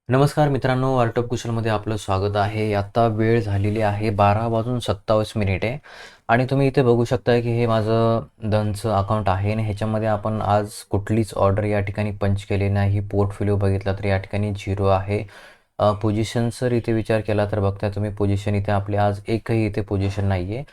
नमस्कार मित्रांनो, art of कुशलमध्ये आपलं स्वागत आहे. आता वेळ झालेली आहे 12:27 आहे आणि तुम्ही इथे बघू शकता की हे माझं डनचं अकाउंट आहे आणि ह्याच्यामध्ये आपण आज कुठलीच ऑर्डर या ठिकाणी पंच केली नाही. पोर्टफोलिओ बघितला तर या ठिकाणी 0 आहे. पोझिशनचा इथे विचार केला तर बघताय तुम्ही पोझिशन इथे आपली आज एकही इथे पोझिशन नाही आहे.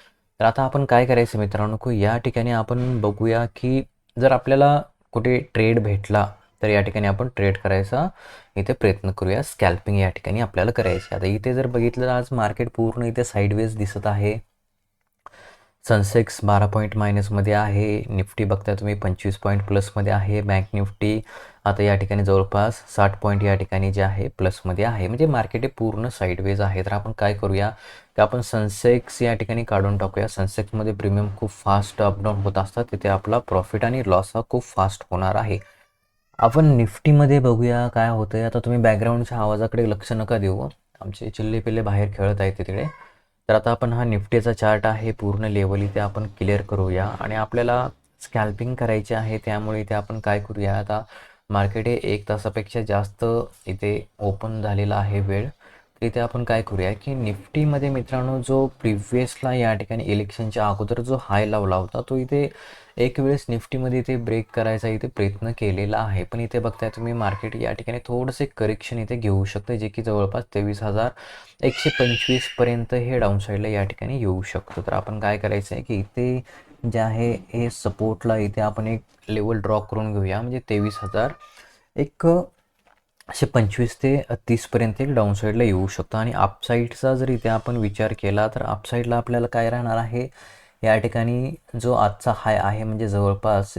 तर आता आपण काय करायचं मित्रांनो, की या ठिकाणी आपण बघूया की जर आपल्याला कुठे ट्रेड भेटला तर या ठिकाणी आपण ट्रेड करायचा इथे प्रयत्न करूया. स्कॅल्पिंग या ठिकाणी आपल्याला करायची. आता इथे जर बघितलं आज मार्केट पूर्ण इथे साईडवेज दिसत आहे. सनसेक्स 12 पॉईंट मायनसमध्ये आहे. निफ्टी बघताय तुम्ही 25 पॉईंट प्लसमध्ये आहे. बँक निफ्टी आता या ठिकाणी जवळपास 60 पॉईंट या ठिकाणी जे आहे प्लसमध्ये आहे. म्हणजे मार्केट हे पूर्ण साईडवेज आहे. तर आपण काय करूया की आपण सनसेक्स या ठिकाणी काढून टाकूया. सनसेक्समध्ये प्रीमियम खूप फास्ट अपडाऊन होत असतात. तिथे आपला प्रॉफिट आणि लॉस हा खूप फास्ट होणार आहे. आपण निफ्टीमध्ये बघूया काय होतंय. आता तुम्ही बॅकग्राऊंडच्या आवाजाकडे लक्ष नका देऊ. आमचे चिल्ले पिल्ले बाहेर खेळत आहेत तिकडे. तर आता आपण हा निफ्टीचा चार्ट आहे पूर्ण लेवल इथे आपण क्लिअर करूया आणि आपल्याला स्कॅल्पिंग करायचे आहे. त्यामुळे इथे आपण काय करूया, आता मार्केट हे 1 तासापेक्षा जास्त इथे ओपन झालेला आहे वेळ. तर इथे आपण काय करूया की निफ्टीमध्ये मित्रांनो जो प्रिव्हियसला या ठिकाणी इलेक्शनच्या अगोदर जो हाय लावला होता तो इथे एक वेळेस निफ्टीमध्ये इथे ब्रेक करायचा इथे प्रयत्न केलेला आहे. पण इथे बघताय तुम्ही मार्केट या ठिकाणी थोडंसं करेक्शन इथे घेऊ शकतं, जे की जवळपास 23,125 पर्यंत हे डाऊन साईडला या ठिकाणी येऊ शकतं. तर आपण काय करायचं आहे की इथे जे आहे हे सपोर्टला इथे आपण एक लेवल ड्रॉ करून घेऊया. म्हणजे 23,000 एक असे 25 ते 30पर्यंत एक डाऊन साईडला येऊ शकतं. आणि अपसाईडचा जर इथे आपण विचार केला तर अपसाईडला आपल्याला काय राहणार आहे, या ठिकाणी जो आजचा हाय आहे म्हणजे जवळपास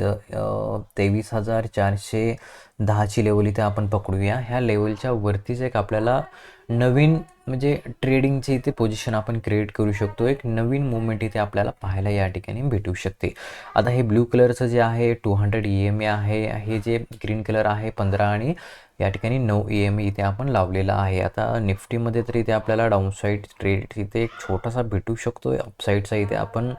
23,410ची लेवल इथे आपण पकडूया. ह्या लेवलच्या वरतीच एक आपल्याला नवीन म्हणजे ट्रेडिंगची इथे पोझिशन आपण क्रिएट करू शकतो. एक नवीन मूवमेंट इथे आपल्याला पाहायला या ठिकाणी भेटू शकते. आता हे ब्लू कलरचं जे आहे 200 EMA आहे. हे जे ग्रीन कलर आहे 15 आणि या ठिकाणी 9 EMA इथे आपण लावलेला आहे. आता निफ्टीमध्ये तर इथे आपल्याला डाऊनसाईड ट्रेड इथे एक छोटासा भेटू शकतो. अपसाईडचा इथे आपण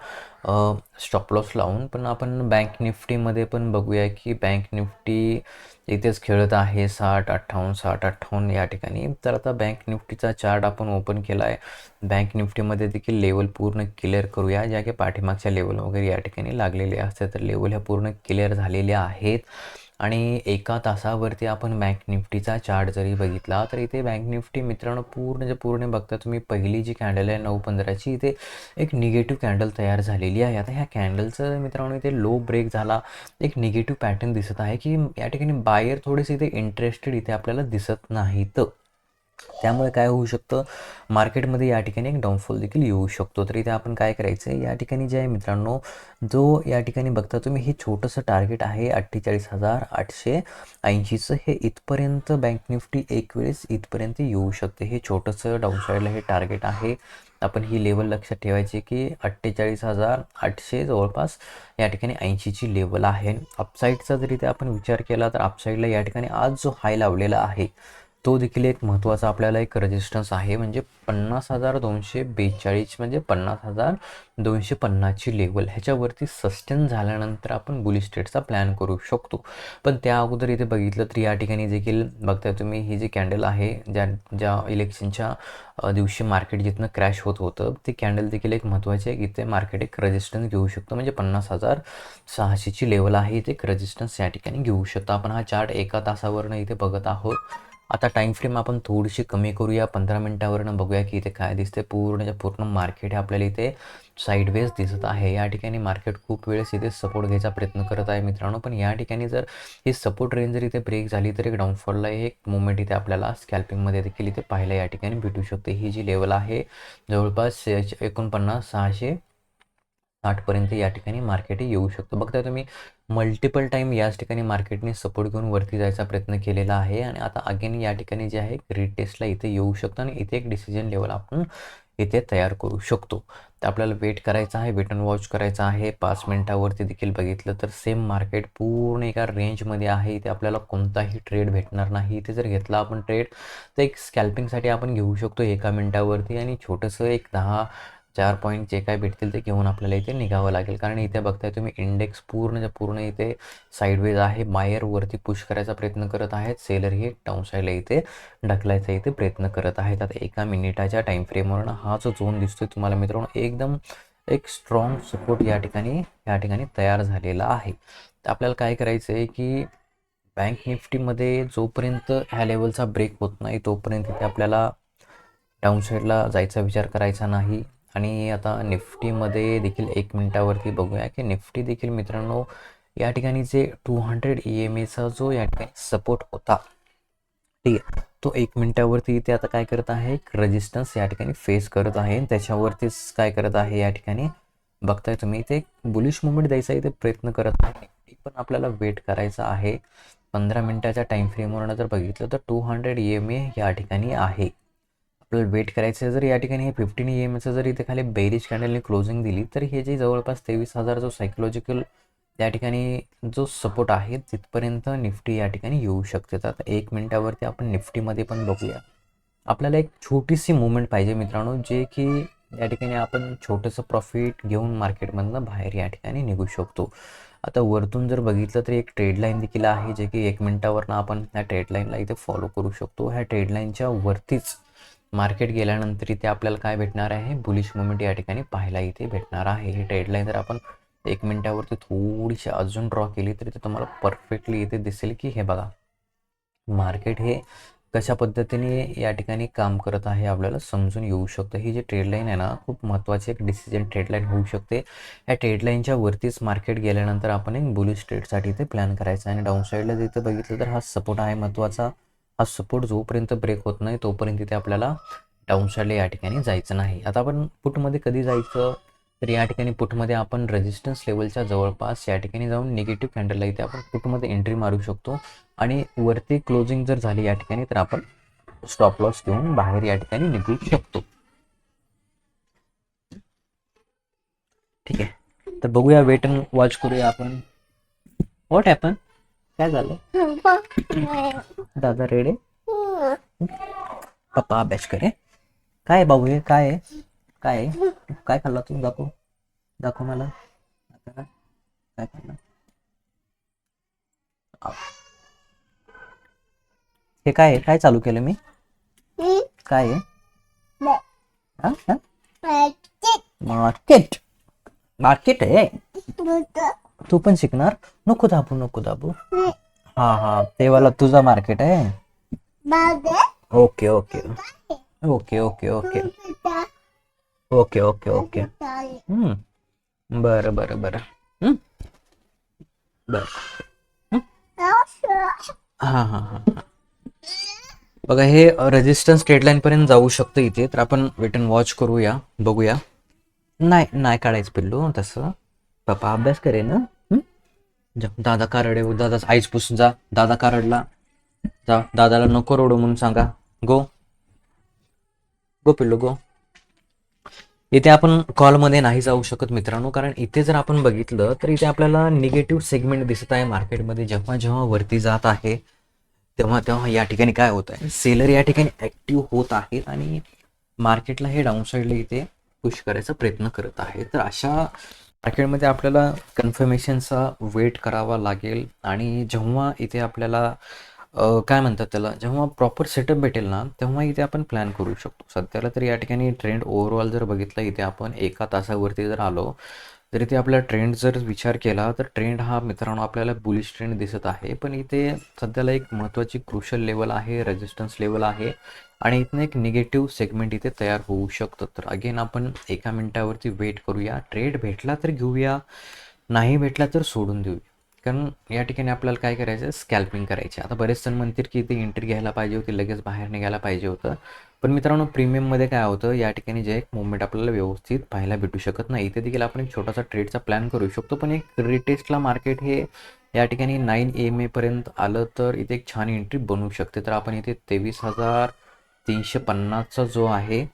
स्टॉप लॉस लावून. पण आपण बँक निफ्टीमध्ये पण बघूया की बँक निफ्टी इथेच खेळत आहे 60-58 60-58 या ठिकाणी. तर आता बँक निफ्टीचा चार्ट आपण ओपन केला आहे. बँक निफ्टीमध्ये देखील लेवल पूर्ण क्लिअर करूया, ज्या की पाठीमागच्या लेवल वगैरे या ठिकाणी लागलेले असते. तर लेवल ह्या पूर्ण क्लिअर झालेल्या आहेत. आणि एका तासावरती आपण बँक निफ्टीचा चार्ट जरी बघितला तर इथे बँक निफ्टी मित्रांनो पूर्ण बघता तुम्ही पहिली जी कॅन्डल आहे 9:15ची इथे एक निगेटिव्ह कॅन्डल तयार झालेली आहे. आता ह्या कॅन्डलचं मित्रांनो इथे लो ब्रेक झाला, एक निगेटिव्ह पॅटर्न दिसत आहे की या ठिकाणी बायर थोडेसे इथे इंटरेस्टेड इथे आपल्याला दिसत नाहीत. त्यामुळे काय होऊ शकतं, मार्केटमध्ये या ठिकाणी एक डाऊनफॉल देखील येऊ शकतो. तर इथे आपण काय करायचं आहे, या ठिकाणी जे आहे मित्रांनो, जो या ठिकाणी बघता तुम्ही हे छोटंसं टार्गेट आहे 48,880चं. हे इथपर्यंत बँक निफ्टी एक वेळेस इथपर्यंत येऊ शकते. हे छोटंसं डाऊनसाईडला हे टार्गेट आहे. आपण ही लेवल लक्षात ठेवायची की 48,800 जवळपास या ठिकाणी 80ची लेवल आहे. अपसाईडचा जर इथे आपण विचार केला तर अपसाईडला या ठिकाणी आज जो हाय लावलेला आहे तो देखील एक महत्त्वाचा आपल्याला एक रेजिस्टन्स आहे. म्हणजे 50,242 म्हणजे 50,250ची लेवल ह्याच्यावरती सस्टेन झाल्यानंतर आपण बुलिश ट्रेडचा प्लॅन करू शकतो. पण त्या अगोदर इथे बघितलं तर या ठिकाणी देखील बघताय तुम्ही ही जी कॅन्डल आहे ज्या इलेक्शनच्या दिवशी मार्केट जिथनं क्रॅश होत होतं, ती कॅन्डल देखील एक महत्त्वाची आहे. इथे मार्केट एक रेजिस्टन्स घेऊ शकतो. म्हणजे 50,600ची लेवल आहे, इथे एक रेजिस्टन्स या ठिकाणी घेऊ शकतो. आपण हा चार्ट एका तासावरनं इथे बघत आहोत. आता टाईम फ्रेम आपण थोडीशी कमी करूया, 15 मिनटावरनं बघूया की इथे काय दिसते. पूर्ण मार्केट आपल्याला इथे साईडवेज दिसत आहे. या ठिकाणी मार्केट खूप वेळेस इथे सपोर्ट घ्यायचा प्रयत्न करत आहे मित्रांनो. पण या ठिकाणी जर ही सपोर्ट रेंज जर इथे ब्रेक झाली तर एक डाऊनफॉलला एक मुवमेंट इथे आपल्याला स्कॅल्पिंगमध्ये देखील इथे पाहायला या ठिकाणी भेटू शकते. ही जी लेवल आहे जवळपास 49,660पर्यंत या ठिकाणी मार्केट येऊ शकतं. बघताय तुम्ही मल्टिपल टाईम याच ठिकाणी मार्केटने सपोर्ट घेऊन वरती जायचा प्रयत्न केलेला आहे. आणि आता अगेन या ठिकाणी जे आहे रीटेस्टला इथे येऊ शकतं आणि इथे एक डिसिजन लेवल आपण इथे तयार करू शकतो. तर आपल्याला वेट करायचं आहे, वेट अँड वॉच करायचं आहे. 5 मिनटावरती देखील बघितलं तर सेम मार्केट पूर्ण एका रेंजमध्ये आहे. इथे आपल्याला कोणताही ट्रेड भेटणार नाही. इथे जर घेतला आपण ट्रेड तर एक स्कॅल्पिंगसाठी आपण घेऊ शकतो एका मिनटावरती आणि छोटंसं एक 10 4 पॉईंट जे काय भेटतील ते घेऊन आपल्याला इथे निघावं लागेल. कारण इथे बघताय तुम्ही इंडेक्स पूर्णच्या पूर्ण इथे साईडवेज आहे. बायर वरती पुश करायचा प्रयत्न करत आहेत. सेलर हे डाऊन साईडला इथे ढकलायचा इथे प्रयत्न करत आहेत. आता 1 मिनिटाच्या टाईम फ्रेमवरून हा जो झोन दिसतोय तुम्हाला मित्रांनो, एकदम एक स्ट्रॉंग सपोर्ट या ठिकाणी तयार झालेला आहे. तर आपल्याला काय करायचं आहे की बँक निफ्टीमध्ये जोपर्यंत ह्या लेवलचा ब्रेक होत नाही तोपर्यंत इथे आपल्याला डाऊन साईडला जायचा विचार करायचा नाही. आणि आता निफ्टीमध्ये देखील 1 मिनिटावरती बघूया की निफ्टी देखील मित्रांनो या ठिकाणी जे 200 EMAचा जो या ठिकाणी सपोर्ट होता, ठीक आहे, तो 1 मिनिटावरती इथे आता काय करत आहे, रेजिस्टन्स या ठिकाणी फेस करत आहे. त्याच्यावरतीच काय करत आहे या ठिकाणी बघताय तुम्ही, इथे बुलिश मुवमेंट द्यायचा इथे प्रयत्न करत आहे. निफ्टी पण आपल्याला वेट करायचा आहे. 15 मिनिटाच्या टाईम फ्रेमवरून जर बघितलं तर 200 EMA या ठिकाणी आहे. आपल्याला वेट करायचं आहे. जर या ठिकाणी हे 15 EMAचं जर इथे खाली बेरिश कॅन्डलने क्लोजिंग दिली तर हे जे जवळपास 23,000 जो सायकोलॉजिकल या ठिकाणी जो सपोर्ट आहे तिथपर्यंत निफ्टी या ठिकाणी येऊ शकते. तर आता 1 मिनिटावरती आपण निफ्टीमध्ये पण बघूया. आपल्याला एक छोटीशी मुवमेंट पाहिजे मित्रांनो, जे की या ठिकाणी आपण छोटंसं प्रॉफिट घेऊन मार्केटमधनं बाहेर या ठिकाणी निघू शकतो. आता वरतून जर बघितलं तर एक ट्रेड लाईन देखील आहे, जे की 1 मिनिटावरनं आपण ह्या ट्रेड लाईनला इथे फॉलो करू शकतो. ह्या ट्रेड लाईनच्या वरतीच मार्केट गेल्यानंतर इथे आपल्याला काय भेटणार आहे, बुलिश मुवमेंट या ठिकाणी पाहायला इथे भेटणार आहे. ही ट्रेड लाईन जर आपण 1 मिनिटावरती थोडीशी अजून ड्रॉ केली तर इथे तुम्हाला परफेक्टली इथे दिसेल की हे बघा मार्केट हे कशा पद्धतीने या ठिकाणी काम करत आहे आपल्याला समजून येऊ शकतं. ही जी ट्रेड लाईन आहे ना, खूप महत्त्वाची एक डिसिजन ट्रेड लाईन होऊ शकते. ह्या ट्रेड लाईनच्या वरतीच मार्केट गेल्यानंतर आपण एक बुलिश ट्रेडसाठी इथे प्लॅन करायचा. आणि डाऊन साईडला जर इथं बघितलं तर हा सपोर्ट आहे महत्त्वाचा. हा सपोर्ट जोपर्यंत ब्रेक होत नाही तोपर्यंत इथे आपल्याला डाऊन साईडला या ठिकाणी जायचं नाही. आता आपण पुटमध्ये कधी जायचं, तर या ठिकाणी पुटमध्ये आपण रेजिस्टन्स लेवलच्या जवळपास या ठिकाणी जाऊन निगेटिव्ह कॅन्डलला इथे आपण पुटमध्ये एंट्री मारू शकतो. आणि वरती क्लोजिंग जर झाली या ठिकाणी तर आपण स्टॉप लॉस घेऊन बाहेर या ठिकाणी निघू शकतो. ठीक आहे, तर बघूया, वेट अँड वॉच करूया आपण. व्हॉट हॅपन, काय झालं दादा रेडे, पप्पा अभ्यास करे. काय बाबू हे, काय आहे, काय आहे, काय खाल्ला तू, दाखव दाखव मला, काय खाल्लं. हे काय आहे, काय चालू केलं मी, काय आहे, मार्केट, मार्केट आहे, तू पण शिकणार, नको दाबू नको दाबू. हा हा, ते वाला तुझा मार्केट आहे. Okay okay okay okay okay okay okay okay. बरं बरं बरं बरं. हां हां हां, बघा हे रेजिस्टन्स ट्रेडलाईन पर्यंत जाऊ शकतं इथे. तर आपण वेट अँड वॉच करूया, बघूया. नाही नाही काढायचं पिल्लू तसं, पप्पा अभ्यास करे ना. जा, दादा का रडे, दादा आईच पुसून जा, दादा का रडला, जा, दादाला नको रडू म्हणून सांगा. गो गो पिल्लू गो. इथे आपण कॉलमध्ये नाही जाऊ शकत मित्रांनो, कारण इथे जर आपण बघितलं तर इथे आपल्याला निगेटिव्ह सेगमेंट दिसत आहे मार्केटमध्ये. जेव्हा जेव्हा वरती जात आहे तेव्हा तेव्हा या ठिकाणी काय होत आहे, सेलर या ठिकाणी ॲक्टिव्ह होत आहेत आणि मार्केटला हे डाऊन साईडला इथे पुश करायचा प्रयत्न करत आहे. तर अशा मार्केटमध्ये आपल्याला कन्फर्मेशनचा वेट करावा लागेल. आणि जेव्हा इथे आपल्याला काय म्हणतात त्याला, जेव्हा प्रॉपर सेटअप भेटेल ना तेव्हा इथे आपण प्लॅन करू शकतो. सध्याला तर या ठिकाणी ट्रेंड ओव्हरऑल जर बघितलं, इथे आपण 1 तासावरती जर आलो तर इथे आपला ट्रेंड जर विचार केला तर ट्रेंड हा मित्रांनो आपल्याला बुलिश ट्रेंड दिसत आहे. पण इथे सध्याला एक महत्त्वाची क्रुशल लेवल आहे, रेजिस्टन्स लेवल आहे आणि इथनं एक निगेटिव्ह सेगमेंट इथे तयार होऊ शकतं. तर अगेन आपण 1 मिनिटावरती वेट करूया. ट्रेड भेटला तर घेऊया, नाही भेटला तर सोडून देऊया. कारण या ठिकाणी आपल्याला काय करायचं आहे, स्कॅल्पिंग करायची. आता बरेच जण म्हणतील की इथे एंट्री घ्यायला पाहिजे होती, लगेच बाहेर निघायला पाहिजे होतं. पण मित्रांनो प्रीमियममध्ये काय होतं, या ठिकाणी जे एक मुवमेंट आपल्याला व्यवस्थित पाहायला भेटू शकत नाही. इथे देखील आपण एक छोटासा ट्रेडचा प्लॅन करू शकतो. पण एक रिटेस्टला मार्केट हे या ठिकाणी 9 EMA पर्यंत आलं तर इथे एक छान एंट्री बनवू शकते. तर आपण इथे 23,350चा जो आहे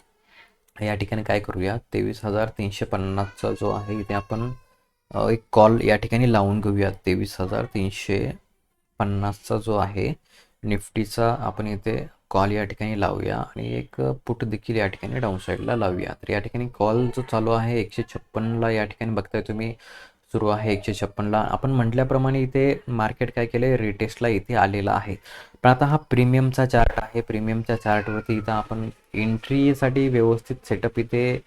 या ठिकाणी काय करूया, 23,350चा जो आहे इथे आपण एक कॉल या ठिकाणी लावून घेऊया. 23,350चा जो आहे निफ्टीचा आपण इथे कॉल या ठिकाणी लावूया आणि एक पुट देखील या ठिकाणी डाऊन साईडला लावूया. तर या ठिकाणी कॉल जो चालू आहे 156ला या ठिकाणी बघताय तुम्ही सुरू आहे 156ला. आपण म्हटल्याप्रमाणे इथे मार्केट काय केलं आहे, रिटेस्टला इथे आलेला आहे. पण आता हा प्रीमियमचा चार्ट आहे. प्रीमियमच्या चार्टवरती इथं आपण एंट्रीसाठी व्यवस्थित सेटअप इथे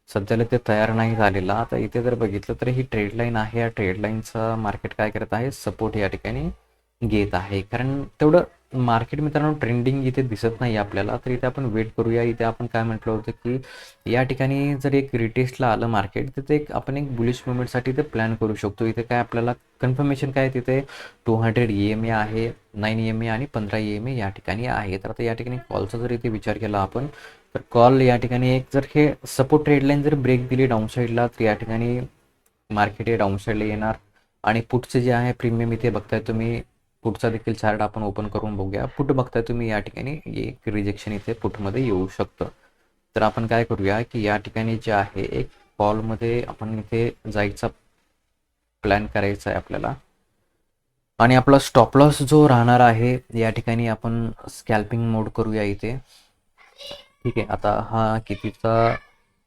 सध्याला ते तयार नाही झालेला. आता इथे जर बघितलं तर ही ट्रेड लाईन आहे. या ट्रेड लाईनचा मार्केट काय करत आहे, सपोर्ट या ठिकाणी घेत आहे. कारण तेवढं मार्केट मित्रांनो ट्रेंडिंग इथे दिसत नाही आपल्याला. तर इथे आपण वेट करूया. इथे आपण काय म्हटलं होतं की या ठिकाणी जर एक रिटेस्टला आलं मार्केट तर ते आपण एक बुलिश मुवमेंटसाठी ते प्लॅन करू शकतो. इथे काय आपल्याला कन्फर्मेशन काय तिथे 200 EMA आहे, 9 EMA आणि 15 EMA या ठिकाणी आहे. तर आता या ठिकाणी कॉलचा जर इथे विचार केला आपण तर कॉल या ठिकाणी एक जर हे सपोर्ट ट्रेडलाईन जर ब्रेक दिली डाऊन साईडला तर या ठिकाणी मार्केट हे डाऊन साईडला येणार. आणि पुटचे जे आहे प्रीमियम इथे बघताय तुम्ही, पुटचा देखील चार्ट आपण ओपन करून बघूया. पुट बघताय तुम्ही या ठिकाणी एक रिजेक्शन इथे पुटमध्ये येऊ शकतं. तर आपण काय करूया की या ठिकाणी जे आहे एक कॉलमध्ये आपण इथे जायचा प्लॅन करायचा आहे आपल्याला. आणि आपला स्टॉप लॉस जो राहणार आहे या ठिकाणी आपण स्कॅल्पिंग मोड करूया इथे. ठीक आहे. आता हा कितीचा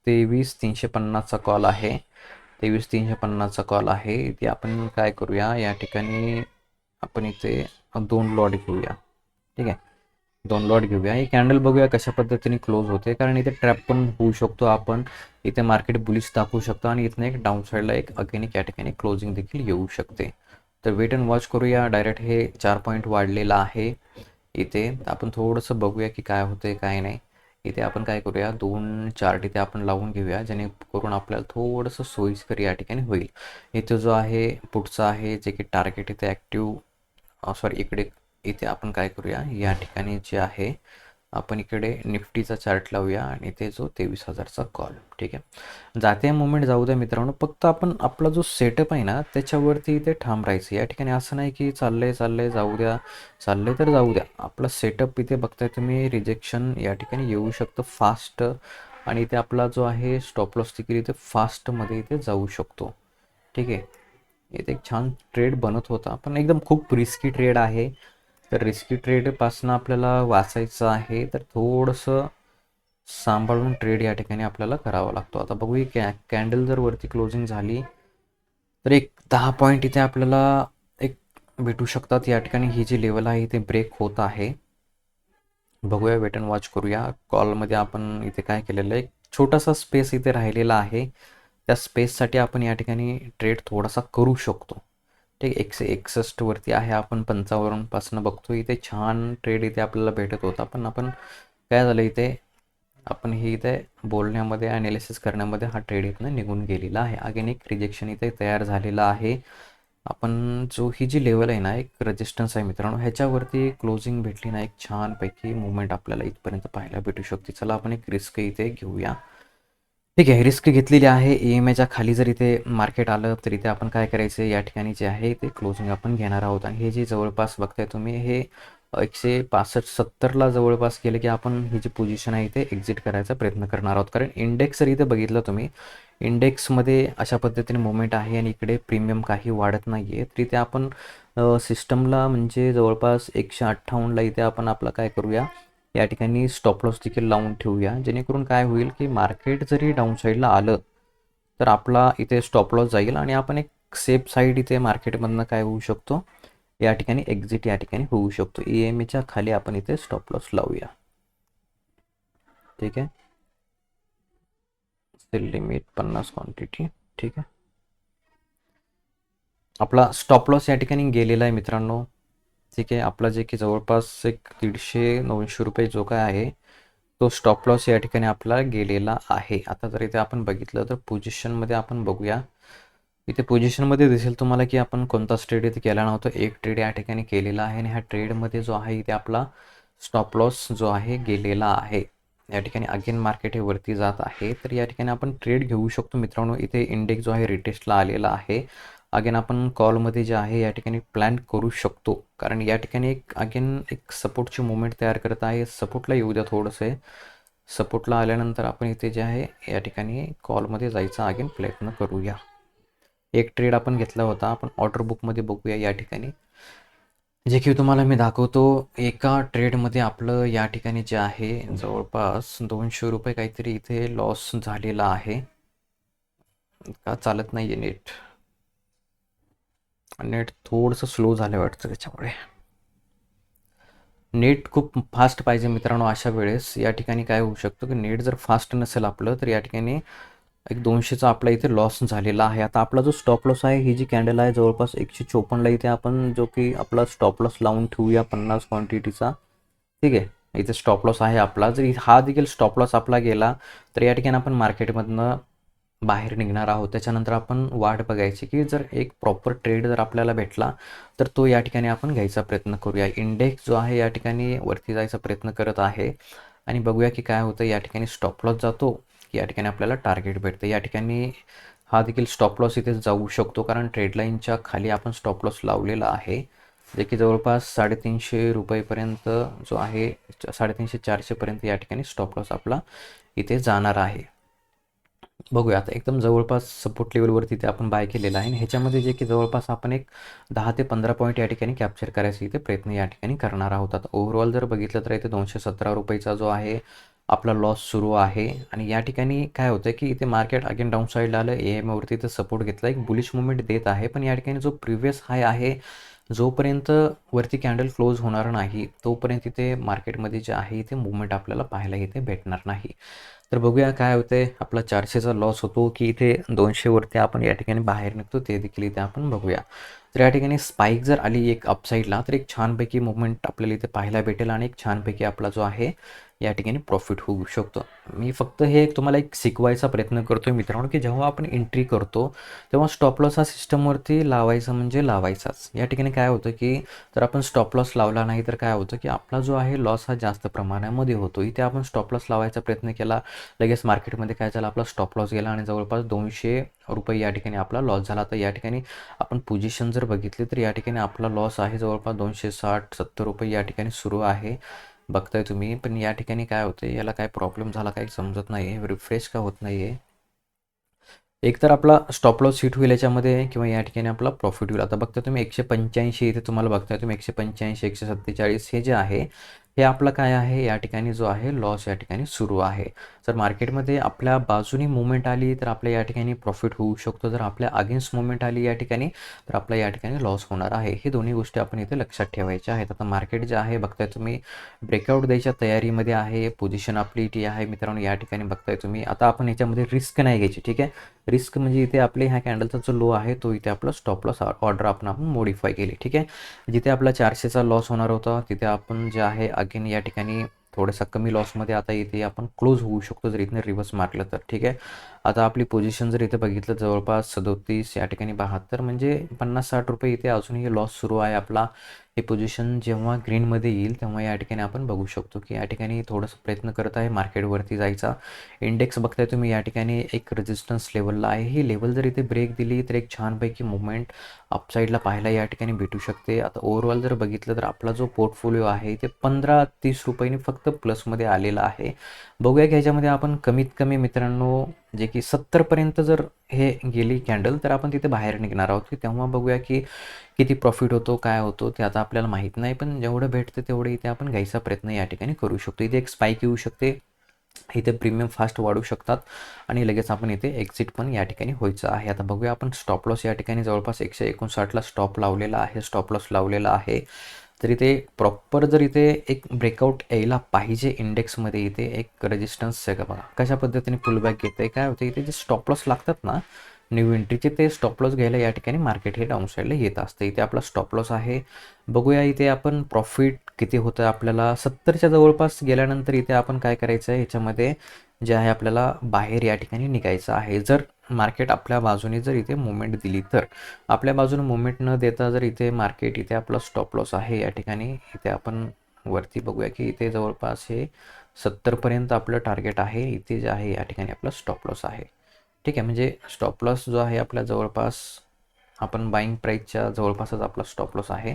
23,350चा कॉल आहे. 23,350चा कॉल आहे. इथे आपण काय करूया या ठिकाणी आपण इथे 2 लॉट घेऊया. ठीक आहे. 2 लॉट घेऊया. ही कॅन्डल बघूया कशा पद्धतीने क्लोज होते. कारण इथे ट्रॅप पण होऊ शकतो आपण. इथे मार्केट बुलिश दाखवू शकतो आणि इथनं एक डाऊन साईडला एक अगेन या ठिकाणी क्लोजिंग देखील येऊ शकते. तर वेट अँड वॉच करूया. डायरेक्ट हे 4 पॉईंट वाढलेला आहे. इथे आपण थोडंसं बघूया की काय होतंय काय नाही. इथे आपण काय करूया 2 चार्ट इथे आपण लावून घेऊया जेणेकरून आपल्याला थोडंसं सोयीस्कर या ठिकाणी होईल. इथे जो आहे पुढचा आहे जे की टार्गेट इथे ॲक्टिव्ह सॉरी इकडे इथे आपण काय करूया या ठिकाणी जे आहे आपण इकडे निफ्टीचा चार्ट लावूया आणि ते जो 23,000चा कॉल. ठीक आहे. जाते मुवमेंट जाऊ द्या मित्रांनो, फक्त आपण आपला जो सेटअप आहे ना त्याच्यावरती इथे ठाम राहायचं. या ठिकाणी असं नाही की चाललंय जाऊ द्या, चाललंय तर जाऊ द्या. आपला सेटअप इथे बघताय तुम्ही रिजेक्शन या ठिकाणी येऊ शकतं फास्ट आणि इथे आपला जो आहे स्टॉप लॉस देखील इथे फास्टमध्ये इथे जाऊ शकतो. ठीक आहे. इथे एक छान ट्रेड बनत होता पण एकदम खूप रिस्की ट्रेड आहे. तर रिस्की ट्रेडपासून आपल्याला वाचायचं आहे तर थोडंसं सांभाळून ट्रेड या ठिकाणी आपल्याला करावा लागतो. आता बघू कॅन्डल जर वरती क्लोजिंग झाली तर एक 10 पॉईंट इथे आपल्याला एक भेटू शकतात. या ठिकाणी ही जी लेवल आहे इथे ब्रेक होत आहे. बघूया वेट अँड वॉच करूया. कॉलमध्ये आपण इथे काय केलेलं आहे, एक छोटासा स्पेस इथे राहिलेला आहे. त्या स्पेससाठी आपण या ठिकाणी ट्रेड थोडासा करू शकतो. ठीक आहे. 161 वरती आहे. आपण 55 बघतो. इथे छान ट्रेड इथे आपल्याला भेटत होता. पण आपण काय झालं इथे आपण हे इथे बोलण्यामध्ये ॲनालिसिस करण्यामध्ये हा ट्रेड इथनं निघून गेलेला आहे. अगेन एक रिजेक्शन इथे तयार झालेला आहे. आपण जो ही जी लेवल आहे ना एक रेजिस्टन्स आहे मित्रांनो, ह्याच्यावरती क्लोजिंग भेटली ना एक छानपैकी मुवमेंट आपल्याला इथपर्यंत पाहायला भेटू शकते. चला आपण एक रिस्क इथे घेऊया. ठीक आहे. रिस्क घेतलेली आहे. EMAच्या खाली जर इथे मार्केट आलं तर इथे आपण काय करायचं या ठिकाणी जे आहे ते क्लोजिंग आपण घेणार आहोत. आणि हे जे जवळपास बघताय तुम्ही हे 165-70ला जवळपास केलं की आपण ही जी पोझिशन आहे इथे एक्झिट करायचा प्रयत्न करणार आहोत. कारण इंडेक्स जर इथे बघितलं तुम्ही, इंडेक्समध्ये अशा पद्धतीने मुवमेंट आहे आणि इकडे प्रीमियम काही वाढत नाही आहे. तर इथे आपण सिस्टमला म्हणजे जवळपास 158ला इथे आपण आपलं काय करूया या ठिकाणी स्टॉप लॉस देखील लावून ठेवूया. जेणेकरून काय होईल की मार्केट जरी डाऊन साईडला आलं तर आपला इथे स्टॉप लॉस जाईल आणि आपण एक सेफ साईड इथे मार्केटमधनं काय होऊ शकतो या ठिकाणी एक्झिट या ठिकाणी होऊ शकतो. EMAच्या खाली आपण इथे स्टॉप लॉस लावूया. ठीक आहे. Sell limit 50 quantity. ठीक आहे. आपला स्टॉप लॉस या ठिकाणी गेलेला आहे मित्रांनो. ठीक आहे. आपला जे की जवळपास एक 150-900 रुपये जो काय आहे तो स्टॉप लॉस या ठिकाणी आपला गेलेला आहे. आता जर इथे आपण बघितलं तर पोझिशनमध्ये आपण बघूया. इथे पोझिशनमध्ये दिसेल तुम्हाला की आपण कोणताच ट्रेड इथे केला नव्हता. एक ट्रेड या ठिकाणी केलेला आहे आणि ह्या ट्रेडमध्ये जो आहे इथे आपला स्टॉप लॉस जो आहे गेलेला आहे. या ठिकाणी अगेन मार्केट हे वरती जात आहे. तर या ठिकाणी आपण ट्रेड घेऊ शकतो मित्रांनो. इथे इंडेक्स जो आहे रिटेस्टला आलेला आहे. अगेन आपण कॉलमध्ये जे आहे या ठिकाणी प्लॅन करू शकतो. कारण या ठिकाणी एक अगेन एक सपोर्टची मुवमेंट तयार करत आहे. सपोर्टला येऊ द्या थोडंसं. सपोर्टला आल्यानंतर आपण इथे जे आहे या ठिकाणी कॉलमध्ये जायचा अगेन प्रयत्न करूया. एक ट्रेड आपण घेतला होता. आपण ऑर्डर बुकमध्ये बघूया या ठिकाणी. जे की तुम्हाला मी दाखवतो. एका ट्रेडमध्ये आपलं या ठिकाणी जे आहे जवळपास ₹200 काहीतरी इथे लॉस झालेला आहे. का चालत नाही आहे नेट. नेट थोडंसं स्लो झालं वाटतं त्याच्यामुळे. नेट खूप फास्ट पाहिजे मित्रांनो. अशा वेळेस या ठिकाणी काय होऊ शकतं की नेट जर फास्ट नसेल आपलं तर या ठिकाणी एक 200चा आपला इथे लॉस झालेला आहे. आता आपला जो स्टॉप लॉस आहे, ही जी कॅन्डल आहे जवळपास 154ला इथे आपण जो की आपला स्टॉप लॉस लावून ठेवूया 50 क्वांटिटीचा. ठीक आहे. इथे स्टॉप लॉस आहे आपला. जर हा देखील स्टॉप लॉस आपला गेला तर या ठिकाणी आपण मार्केटमधनं बाहेर निघणार आहोत. त्याच्यानंतर आपण वाट बघायची की जर एक प्रॉपर ट्रेड जर आपल्याला भेटला तर तो या ठिकाणी आपण घ्यायचा प्रयत्न करूया. इंडेक्स जो आहे या ठिकाणी वरती जायचा प्रयत्न करत आहे आणि बघूया की काय होतं. या ठिकाणी स्टॉप लॉस जातो की या ठिकाणी आपल्याला टार्गेट भेटतं. या ठिकाणी हा देखील स्टॉप लॉस इथे जाऊ शकतो कारण ट्रेड लाईनच्या खाली आपण स्टॉप लॉस लावलेला आहे, जे की जवळपास ₹350 जो आहे 350-400 या ठिकाणी स्टॉप लॉस आपला इथे जाणार आहे. बघूया आता एकदम जवळपास सपोर्ट लेवलवरती ते आपण बाय केलेलं आहे आणि ह्याच्यामध्ये जे की जवळपास आपण एक 10 ते 15 पॉईंट या ठिकाणी कॅप्चर करायचा इथे प्रयत्न या ठिकाणी करणार आहोत. आता ओव्हरऑल जर बघितलं तर इथे ₹217 जो आहे आपला लॉस सुरू आहे आणि या ठिकाणी काय होतं की इथे मार्केट अगेन डाऊन साईडला आलं. AMवरती इथे सपोर्ट घेतला, एक बुलिश मुवमेंट देत आहे, पण या ठिकाणी जो प्रिव्हियस हाय आहे जोपर्यंत वरती कॅन्डल क्लोज होणार नाही तोपर्यंत इथे मार्केटमध्ये जे आहे इथे मुवमेंट आपल्याला पाहायला इथे भेटणार नाही. तर बघूया काय होते. आपला 400चा लॉस होतो की इथे 200वरती आपण या ठिकाणी बाहेर निघतो ते देखील इथे आपण बघूया. तर या ठिकाणी स्पाईक जर आली एक अपसाईडला तर एक छानपैकी मुवमेंट आपल्याला इथे पाहायला भेटेल आणि एक छानपैकी आपला जो आहे या ठिकाणी प्रॉफिट होऊ शकतो. मी फक्त हे तुम्हाला एक शिकवायचा प्रयत्न करतोय मित्रांनो की जेव्हा आपण एंट्री करतो तेव्हा स्टॉप लॉस हा सिस्टमवरती लावायचा म्हणजे लावायचाच. या ठिकाणी काय होतं की जर आपण स्टॉप लॉस लावला नाही तर काय होतं की आपला जो आहे लॉस हा जास्त प्रमाणामध्ये होतो. इथे आपण स्टॉप लॉस लावायचा प्रयत्न केला, लगेच मार्केटमध्ये काय झालं आपला स्टॉप लॉस गेला आणि जवळपास ₹200 या ठिकाणी आपला लॉस झाला. तर या ठिकाणी आपण पोझिशन जर बघितली तर या ठिकाणी आपला लॉस आहे जवळपास ₹260-70 या ठिकाणी सुरू आहे, बघताय तुम्ही. पण या ठिकाणी काय होते, याला काय प्रॉब्लेम झाला काही समजत नाही आहे, रिफ्रेश का होत नाही आहे. एकतर आपला स्टॉप लॉस हिट होईल याच्यामध्ये किंवा या ठिकाणी आपला प्रॉफिट होईल. आता बघता तुम्ही 185 इथे तुम्हाला बघताय तुम्ही 185, 147 हे जे आहे हे आपलं काय आहे या ठिकाणी जो आहे लॉस या ठिकाणी सुरू आहे. जर मार्केटमध्ये आपल्या बाजूनी मुवमेंट आली तर आपल्या या ठिकाणी प्रॉफिट होऊ शकतो. जर आपल्या अगेन्स्ट मुवमेंट आली या ठिकाणी तर आपला या ठिकाणी लॉस होणार आहे. हे दोन्ही गोष्टी आपण इथे लक्षात ठेवायच्या आहेत. आता मार्केट जे आहे बघताय तुम्ही ब्रेकआउट द्यायच्या तयारीमध्ये आहे. पोझिशन आपली ती आहे मित्रांनो या ठिकाणी बघताय तुम्ही. आता आपण याच्यामध्ये रिस्क नाही घ्यायची, ठीक आहे. रिस्क म्हणजे इथे आपले ह्या कॅन्डलचा जो लो आहे तो इथे आपला स्टॉप लॉस ऑर्डर आपण मॉडिफाय केली, ठीक आहे. जिथे आपला 400चा लॉस होणार होता तिथे आपण जे आहे अगेन या ठिकाणी थोडासा कमी लॉसमध्ये आता इथे आपण क्लोज होऊ शकतो जर इथे रिव्हर्स मारलं तर, ठीक आहे. आता आपली पोझिशन जर इथे बघितलं जवळपास 37 या ठिकाणी 72 म्हणजे ₹50-60 इथे अजूनही लॉस सुरू आहे आपला. हे पोझिशन जेव्हा ग्रीनमध्ये येईल तेव्हा या ठिकाणी आपण बघू शकतो की या ठिकाणी थोडंसं प्रयत्न करत आहे मार्केटवरती जायचा. इंडेक्स बघताय तुम्ही या ठिकाणी एक रेजिस्टन्स लेवलला आहे. ही लेवल जर इथे ब्रेक दिली तर एक छानपैकी मुवमेंट अपसाईडला पाहायला या ठिकाणी भेटू शकते. आता ओव्हरऑल जर बघितलं तर आपला जो पोर्टफोलिओ आहे ते ₹15-30 फक्त प्लसमध्ये आलेला आहे. बघूया की ह्याच्यामध्ये आपण कमीत कमी मित्रांनो जे की 70पर्यंत जर हे गेली कॅन्डल तर आपण तिथे बाहेर निघणार आहोत, की तेव्हा बघूया की किती प्रॉफिट होतो काय होतो ते आता आपल्याला माहीत नाही. पण जेवढं भेटतं तेवढं इथे आपण घ्यायचा प्रयत्न या ठिकाणी करू शकतो. इथे एक स्पाईक येऊ शकते, इथे प्रीमियम फास्ट वाढू शकतात आणि लगेच आपण इथे एक्झिट पण या ठिकाणी व्हायचं आहे. आता बघूया आपण स्टॉप लॉस या ठिकाणी जवळपास 159ला स्टॉप लावलेला आहे, स्टॉप लॉस लावलेला आहे. तर इथे प्रॉपर जर इथे एक ब्रेकआउट यायला पाहिजे इंडेक्समध्ये इथे एक रेजिस्टन्स आहे का बघा कशा पद्धतीने पुलबॅक घेतं आहे. काय होतं इथे जे स्टॉप लॉस लागतात ना न्यू एंट्रीचे ते स्टॉप लॉस घ्यायला या ठिकाणी मार्केट हे डाऊन साईडला येत असतं. इथे आपला स्टॉप लॉस आहे. बघूया इथे आपण प्रॉफिट किती होतं आपल्याला 70च्या जवळपास गेल्यानंतर इथे आपण काय करायचं आहे ह्याच्यामध्ये जे आहे आपल्याला बाहेर या ठिकाणी निघायचं आहे. जर मार्केट आपल्या बाजूने जर इथे मुवमेंट दिली तर आपल्या बाजूने मुवमेंट न देता जर इथे मार्केट इथे आपला स्टॉप लॉस आहे या ठिकाणी इथे आपण वरती बघूया की इथे जवळपास हे 70पर्यंत आपलं टार्गेट आहे. इथे जे आहे या ठिकाणी आपला स्टॉप लॉस आहे, ठीक आहे. म्हणजे स्टॉप लॉस जो आहे आपल्या जवळपास आपण बाईंग प्राईसच्या जवळपासच आपला स्टॉप लॉस आहे.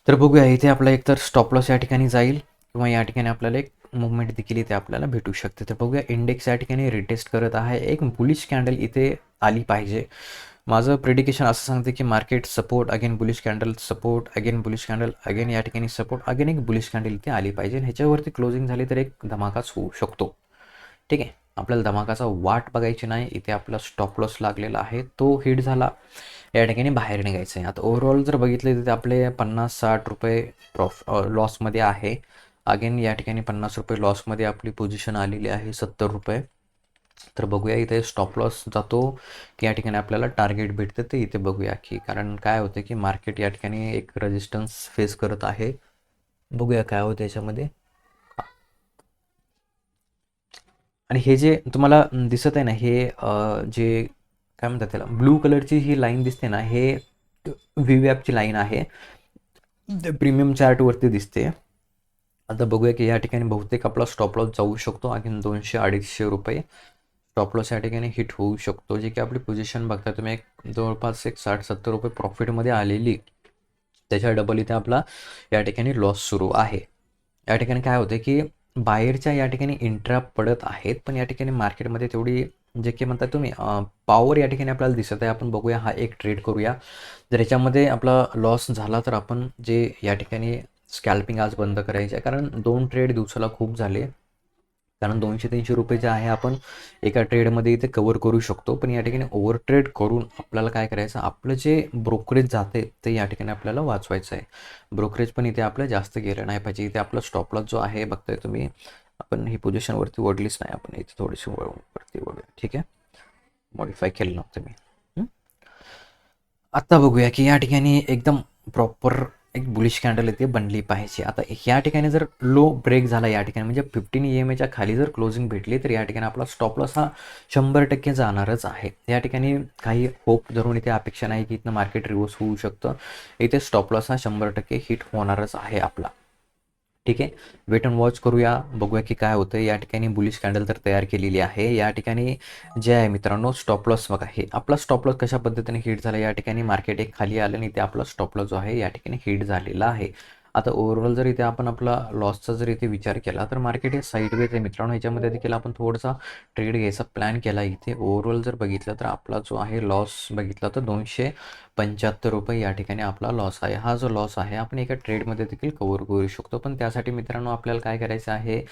तर बघूया इथे आपला एकतर स्टॉप लॉस या ठिकाणी जाईल किंवा या ठिकाणी आपल्याला एक मुवमेंट देखील इथे आपल्याला भेटू शकते. तर बघूया इंडेक्स या ठिकाणी रिटेस्ट करत आहे. एक बुलिश कॅन्डल इथे आली पाहिजे माझं प्रेडिकेशन असं सांगते की market support again bullish candle, support again bullish candle, again या ठिकाणी सपोर्ट अगेन एक बुलिश कॅन्डल इथे आली पाहिजे. ह्याच्यावरती क्लोजिंग झाली तर एक धमाकाच होऊ शकतो. ठीक आहे, आपल्याला धमाकाचा वाट बघायची नाही. इथे आपला स्टॉप लॉस लागलेला आहे, तो हिट झाला या ठिकाणी बाहेर निघायचं आहे. आता ओव्हरऑल जर बघितलं तर आपले 50-60 रुपये लॉसमध्ये आहे. अगेन या ठिकाणी 50 रुपये लॉसमध्ये आपली पोझिशन आलेली आहे 70 रुपये. तर बघूया इथे स्टॉप लॉस जातो की या ठिकाणी आपल्याला टार्गेट भेटतं ते इथे बघूया की, कारण काय होतं की मार्केट या ठिकाणी एक रेजिस्टन्स फेस करत आहे. बघूया काय होतं याच्यामध्ये. आणि हे जे तुम्हाला दिसत आहे ना, हे जे काय म्हणतात त्याला, ब्लू कलरची ही लाईन दिसते ना, हे व्हीवॅपची लाईन आहे, प्रीमियम चार्टवरती दिसते. आता बघूया की या ठिकाणी बहुतेक आपला स्टॉप लॉस जाऊ शकतो आणखी 200-250 रुपये स्टॉप लॉस या ठिकाणी हिट होऊ शकतो. जे की आपली पोझिशन बघता तुम्ही एक जवळपास एक 60-70 रुपये प्रॉफिटमध्ये आलेली, त्याच्या डबल इथे आपला या ठिकाणी लॉस सुरू आहे. या ठिकाणी काय होतं की बाहेरच्या या ठिकाणी इंट्रॅप पडत आहेत, पण या ठिकाणी मार्केटमध्ये तेवढी जे की म्हणतात तुम्ही पॉवर या ठिकाणी आपल्याला दिसत आहे. आपण बघूया, हा एक ट्रेड करूया. जर याच्यामध्ये आपला लॉस झाला तर आपण जे या ठिकाणी स्कॅल्पिंग आज बंद करायचे आहे, कारण 2 ट्रेड दिवसाला खूप झाले. कारण 200-300 रुपये जे आहे आपण एका ट्रेडमध्ये इथे कवर करू शकतो. पण या ठिकाणी ओव्हर ट्रेड करून आपल्याला काय करायचं, आपलं जे ब्रोकरेज जाते ते या ठिकाणी आपल्याला वाचवायचं आहे. ब्रोकरेज पण इथे आपलं जास्त गेलं नाही पाहिजे. इथे आपला स्टॉप लॉस जो आहे बघताय तुम्ही, आपण ही पोझिशनवरती ओढलीच नाही, आपण इथे थोडीशी वरती ओढूया. ठीक आहे, मॉडिफाय केलं नव्हतं मी. आता बघूया की या ठिकाणी एकदम प्रॉपर एक बुलिश कॅन्डल इथे बनली पाहिजे. आता या ठिकाणी जर लो ब्रेक झाला या ठिकाणी, म्हणजे 15 EMAच्या खाली जर क्लोजिंग भेटली तर या ठिकाणी आपला स्टॉप लॉस हा 100% जाणारच आहे. या ठिकाणी काही होप धरून इथे अपेक्षा नाही की इथनं मार्केट रिव्हर्स होऊ शकतं. इथे स्टॉप लॉस हा 100% हिट होणारच आहे आपला. ठीक आहे, वेट अँड वॉच करूया, बघूया की काय होतं. या ठिकाणी बुलिश कॅन्डल तर तयार केलेली आहे. या ठिकाणी जे आहे मित्रांनो, स्टॉप लॉस बघा, हे आपला स्टॉप लॉस कशा पद्धतीने हिट झाला. या ठिकाणी मार्केट एक खाली आलं आणि इथे आपला स्टॉप लॉस जो आहे या ठिकाणी हिट झालेला आहे. आता ओव्हरऑल जर इथे आपण आपला लॉसचा जर इथे विचार केला तर मार्केट हे साईडवेज आहे मित्रांनो. ह्याच्यामध्ये देखील आपण थोडासा ट्रेड घ्यायचा प्लॅन केला. इथे ओव्हरऑल जर बघितलं तर आपला जो आहे लॉस बघितला तर 275 रुपये या ठिकाणी आपला लॉस आहे. हा जो लॉस आहे आपण एका ट्रेडमध्ये देखील कव्हर करू शकतो. पण त्यासाठी मित्रांनो आपल्याला काय करायचं आहे,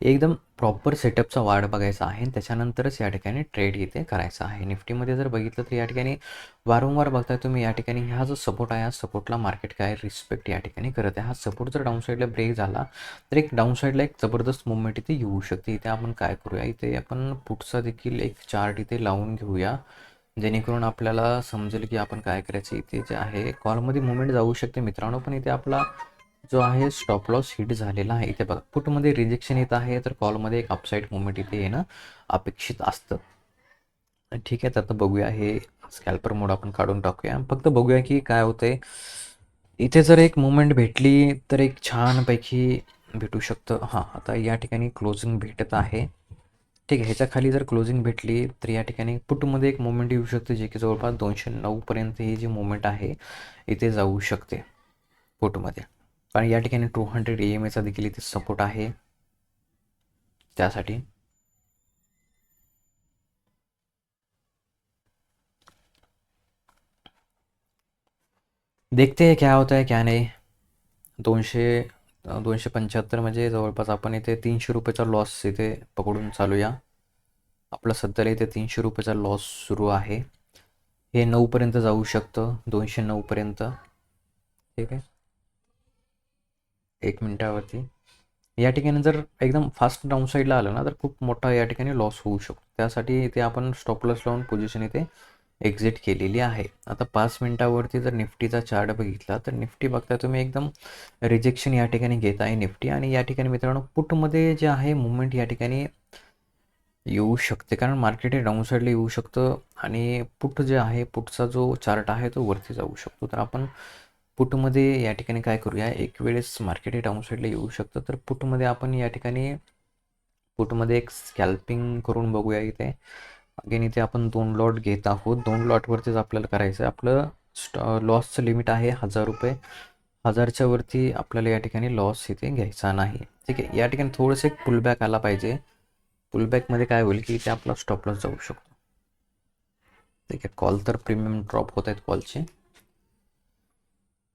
एकदम प्रॉपर सेटअपचा वाढ बघायचा आहे, त्याच्यानंतरच या ठिकाणी ट्रेड इथे करायचा आहे. निफ्टीमध्ये जर बघितलं तर या ठिकाणी वारंवार बघताय तुम्ही, या ठिकाणी हा जो सपोर्ट आहे, हा सपोर्टला मार्केट काय रिस्पेक्ट या ठिकाणी करत आहे. हा सपोर्ट जर डाऊनसाईडला ब्रेक झाला तर एक डाऊनसाईडला एक जबरदस्त मुवमेंट इथे येऊ शकते. इथे आपण काय करूया, इथे आपण पुढचा देखील एक चार्ट इथे लावून घेऊया, जेणेकरून आपल्याला समजेल की आपण काय करायचं. इथे जे आहे कॉलमध्ये मुवमेंट जाऊ शकते मित्रांनो, पण इथे आपला जो आहे स्टॉप लॉस हिट झालेला आहे. इथे बघा, पुटमध्ये रिजेक्शन येत आहे, तर कॉलमध्ये एक अपसाईड मुवमेंट इथे येणं अपेक्षित असतं. ठीक आहे, तर आता बघूया, हे स्कॅल्पर मोड आपण काढून टाकूया, फक्त बघूया की काय होतंय. इथे जर एक मुवमेंट भेटली तर एक छानपैकी भेटू शकतं. हां, आता या ठिकाणी क्लोजिंग भेटत आहे. ठीक आहे, ह्याच्या खाली जर क्लोजिंग भेटली तर या ठिकाणी पुटमध्ये एक मुवमेंट येऊ शकते, जे की जवळपास 209 पर्यंत ही जी मुवमेंट आहे इथे जाऊ शकते पुटमध्ये. कारण या ठिकाणी 200 EMAचा देखील इथे सपोर्ट आहे. त्यासाठी देखते है क्या होता है क्या नाही. 275 म्हणजे जवळपास आपण इथे 300 रुपयाचा लॉस इथे पकडून चालूया. आपला सध्याला इथे 300 रुपयाचा लॉस सुरू आहे. हे 9पर्यंत जाऊ शकतं, 209 पर्यंत. ठीक आहे, 1 मिनिटावरती या ठिकाणी जर एकदम फास्ट डाऊन साईडला आलं ना तर खूप मोठा या ठिकाणी लॉस होऊ शकतो. त्यासाठी इथे आपण स्टॉप लॉस लावून पोझिशन इथे एक्झिट केलेली आहे. आता 5 मिनिटावरती जर निफ्टीचा चार्ट बघितला तर निफ्टी बघता तुम्ही एकदम रिजेक्शन या ठिकाणी घेत आहे निफ्टी. आणि या ठिकाणी मित्रांनो पुटमध्ये जे आहे मुवमेंट या ठिकाणी येऊ शकते, कारण मार्केट हे डाऊन साईडला येऊ शकतं आणि पुट जे आहे, पुटचा जो चार्ट आहे तो वरती जाऊ शकतो. तर आपण पुटमध्ये या ठिकाणी काय करूया, एक वेळेस मार्केट हे डाऊन साईडला येऊ शकतं, तर पुटमध्ये आपण या ठिकाणी पुटमध्ये एक स्कॅल्पिंग करून बघूया. इथे अगेन इथे आपण 2 लॉट घेत आहोत. 2 लॉटवरतीच आपल्याला करायचं आहे. आपलं लॉसचं लिमिट आहे 1000 रुपये. 1000च्या वरती आपल्याला या ठिकाणी लॉस इथे घ्यायचा नाही. ठीक आहे, या ठिकाणी थोडंसं एक पुलबॅक आला पाहिजे. पुलबॅकमध्ये काय होईल की इथे आपला स्टॉप लॉस जाऊ शकतो. ठीक आहे. कॉल तर प्रीमियम ड्रॉप होत आहेत कॉलचे.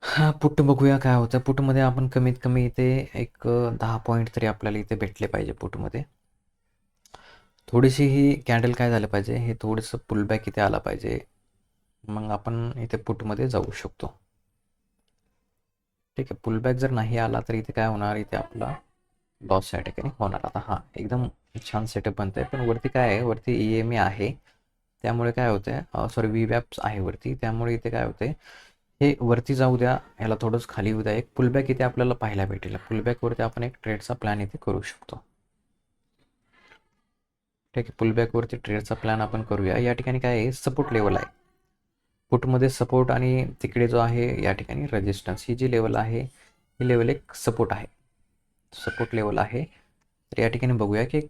हां, पुट बघूया काय होतं. पुटमध्ये आपण कमीत कमी इथे एक 10 पॉईंट तरी आपल्याला इथे भेटले पाहिजे पुटमध्ये. थोडीशी ही कॅन्डल काय झालं पाहिजे, हे थोडंसं पुलबॅक इथे आला पाहिजे. मग आपण इथे पुटमध्ये जाऊ शकतो. ठीक आहे. पुलबॅक जर नाही आला तर इथे काय होणार, इथे आपला लॉस या ठिकाणी होणार. आता हां, एकदम छान सेटअप बनत आहे. पण वरती काय आहे, वरती EMA आहे. त्यामुळे काय होतं आहे, सॉरी VWAPs आहे वरती. त्यामुळे इथे काय होतं आहे, हे वरती जाऊ द्या, ह्याला थोडंसं खाली येऊ द्या. एक पुलबॅक इथे आपल्याला पाहायला भेटेल. पुलबॅकवरती आपण एक ट्रेडचा प्लॅन इथे करू शकतो. ठीक आहे. पुलबॅकवरती ट्रेडचा प्लॅन आपण करूया. या ठिकाणी काय आहे, सपोर्ट लेवल आहे. पुटमध्ये सपोर्ट आणि तिकडे जो आहे या ठिकाणी रेजिस्टन्स, ही जी लेवल आहे ही लेवल एक सपोर्ट आहे, सपोर्ट लेवल आहे. तर या ठिकाणी बघूया की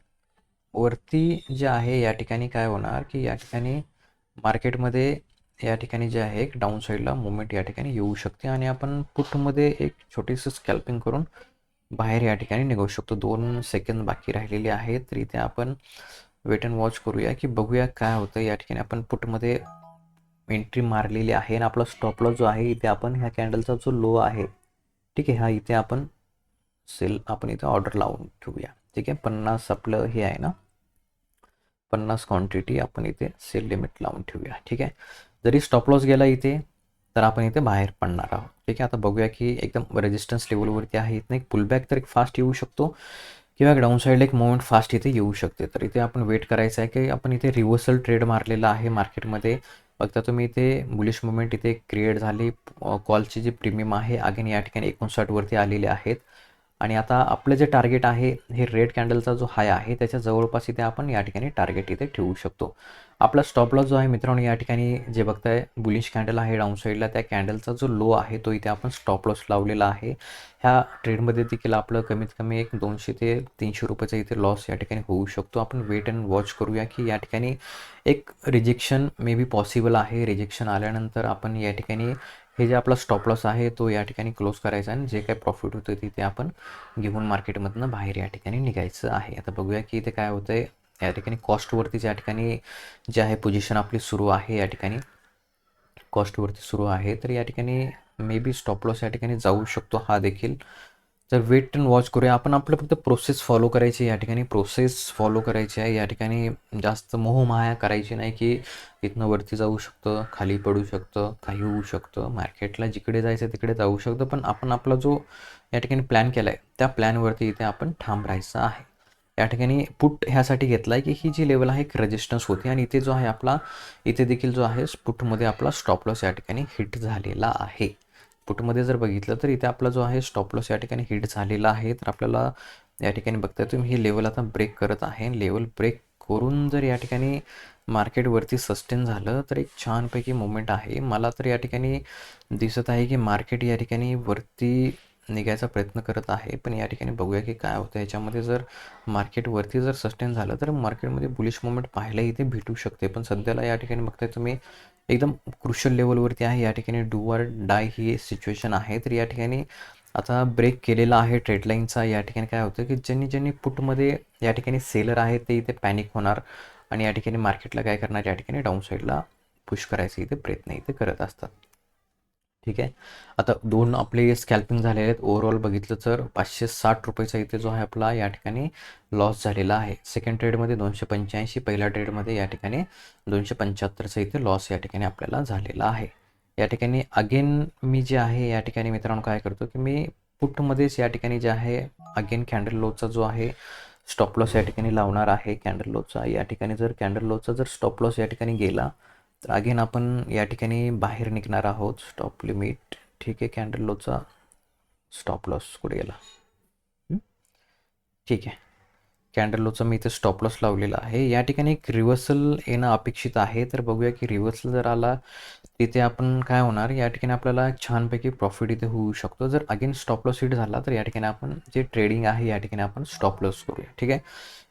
वरती जे आहे या ठिकाणी काय होणार, की या ठिकाणी मार्केटमध्ये या ठिकाणी जे आहे एक डाऊन साईडला मुवमेंट या ठिकाणी येऊ शकते आणि आपण पुटमध्ये एक छोटीशी स्कॅल्पिंग करून बाहेर या ठिकाणी निघू शकतो. 2 सेकंद बाकी राहिलेले आहेत. तर इथे आपण वेट अँड वॉच करूया की बघूया काय होतं. या ठिकाणी आपण पुटमध्ये एंट्री मारलेली आहे आणि आपला स्टॉप लॉस जो आहे इथे आपण ह्या कॅन्डलचा जो लो आहे, ठीक आहे, हा इथे आपण सेल आपण इथे ऑर्डर लावून ठेवूया. ठीक आहे. 50 आपलं हे आहे ना, 50 क्वांटिटी आपण इथे सेल लिमिट लावून ठेवूया. ठीक आहे. जरी स्टॉप लॉस गेला इथे तर आपण इथे बाहेर पडणार आहोत. ठीक आहे. आता बघूया की एकदम रेजिस्टन्स लेवलवरती आहे. इथनं एक पुलबॅक तर एक फास्ट येऊ शकतो किंवा एक डाऊन साईडला एक मुवमेंट फास्ट इथे येऊ शकते. तर इथे आपण वेट करायचं आहे की आपण इथे रिव्हर्सल ट्रेड मारलेला आहे मार्केटमध्ये. बघता तुम्ही इथे बुलिश मुवमेंट इथे क्रिएट झाली. कॉलची जी प्रीमियम आहे अगेन या ठिकाणी 59 वरती आलेले आहेत. आणि आता आपलं जे टार्गेट आहे हे रेड कॅन्डलचा जो हाय आहे त्याच्या जवळपास इथे आपण या ठिकाणी टार्गेट इथे ठेवू शकतो. आपला स्टॉप लॉस जो आहे मित्रांनो, या ठिकाणी जे बघताय बुलिश कॅन्डल आहे डाऊन साईडला, त्या कॅन्डलचा जो लो आहे तो इथे आपण स्टॉप लॉस लावलेला आहे. ह्या ट्रेडमध्ये देखील आपलं कमीत कमी एक 200 ते 300 रुपयाचा इथे लॉस या ठिकाणी होऊ शकतो. आपण वेट अँड वॉच करूया की या ठिकाणी एक रिजेक्शन मे बी पॉसिबल आहे. रिजेक्शन आल्यानंतर आपण या ठिकाणी हे जे आपला स्टॉप लॉस आहे तो या ठिकाणी क्लोज करायचा आणि जे काही प्रॉफिट होतं तिथे आपण घेऊन मार्केटमधनं बाहेर या ठिकाणी निघायचं आहे. आता बघूया की इथे काय होतं आहे. या ठिकाणी कॉस्टवरती या ठिकाणी जे आहे पोझिशन आपली सुरू आहे, या ठिकाणी कॉस्टवरती सुरू आहे. तर या ठिकाणी मे बी स्टॉप लॉस या ठिकाणी जाऊ शकतो हा देखील. तर वेट अँड वॉच करूया. आपण आपलं फक्त प्रोसेस फॉलो करायची, या ठिकाणी प्रोसेस फॉलो करायची आहे. या ठिकाणी जास्त मोहमाया करायची नाही की इथनं वरती जाऊ शकतं, खाली पडू शकतं, काही होऊ शकतं. मार्केटला जिकडे जायचं तिकडे जाऊ शकतं. पण आपण आपला जो या ठिकाणी प्लॅन केला आहे त्या प्लॅनवरती इथे आपण ठाम राहायचं आहे. या ठिकाणी पुट ह्यासाठी घेतला आहे की ही जी लेवल आहे एक रेजिस्टन्स होती आणि इथे जो आहे आपला इथे देखील जो आहे पुटमध्ये आपला स्टॉप लॉस या ठिकाणी हिट झालेला आहे. पुटमध्ये जर बघितलं तर इथे आपला जो आहे स्टॉप लॉस या ठिकाणी हिट झालेला आहे. तर आपल्याला या ठिकाणी बघताय तुम्ही ही लेवल आता ब्रेक करत आहे. लेवल ब्रेक करून जर या ठिकाणी मार्केटवरती सस्टेन झालं तर एक छानपैकी मुवमेंट आहे. मला तर या ठिकाणी दिसत आहे की मार्केट या ठिकाणी वरती निघायचा प्रयत्न करत आहे. पण या ठिकाणी बघूया की काय होतं ह्याच्यामध्ये. जर मार्केटवरती जर सस्टेन झालं तर मार्केटमध्ये बुलिश मुवमेंट पाहायला इथे भेटू शकते. पण सध्याला या ठिकाणी बघताय तुम्ही एकदम क्रुशियल लेवलवरती आहे. या ठिकाणी do or die he situation आहे. तर या ठिकाणी आता ब्रेक केलेला आहे ट्रेडलाईनचा. या ठिकाणी काय होतं की ज्यांनी पुटमध्ये या ठिकाणी सेलर आहे ते इथे पॅनिक होणार आणि या ठिकाणी मार्केटला काय करणार, या ठिकाणी डाऊन साईडला पुश करायचे इथे प्रयत्न इथे करत असतात. ठीक आहे. आता 2 आपले स्कॅल्पिंग झालेले आहेत. ओव्हरऑल बघितलं तर 560 रुपयाचा इथे जो आहे आपला या ठिकाणी लॉस झालेला आहे. सेकंड ट्रेडमध्ये 285, पहिल्या ट्रेडमध्ये या ठिकाणी 275चा इथे लॉस या ठिकाणी आपल्याला झालेला आहे. या ठिकाणी अगेन मी जे आहे या ठिकाणी मित्रांनो काय करतो की मी पुटमध्येच या ठिकाणी जे आहे अगेन कॅन्डल लोचा जो आहे स्टॉप लॉस या ठिकाणी लावणार आहे. कॅन्डल लोचा या ठिकाणी जर कॅन्डल लोचा जर स्टॉप लॉस या ठिकाणी गेला तर अगेन आपण या ठिकाणी बाहेर निघणार आहोत. स्टॉप लिमिट, ठीक आहे. कॅन्डल लोचा स्टॉप लॉस कुठे गेला, ठीक आहे. कॅन्डल लोचा मी इथे स्टॉप लॉस लावलेला आहे. या ठिकाणी एक रिव्हर्सल येणं अपेक्षित आहे. तर बघूया की रिव्हर्सल जर आला तिथे आपण काय होणार, या ठिकाणी आपल्याला छानपैकी प्रॉफिट इथे होऊ शकतो. जर अगेन स्टॉप लॉस हिट झाला तर या ठिकाणी आपण जे ट्रेडिंग आहे या ठिकाणी आपण स्टॉप लॉस करूया. ठीक आहे.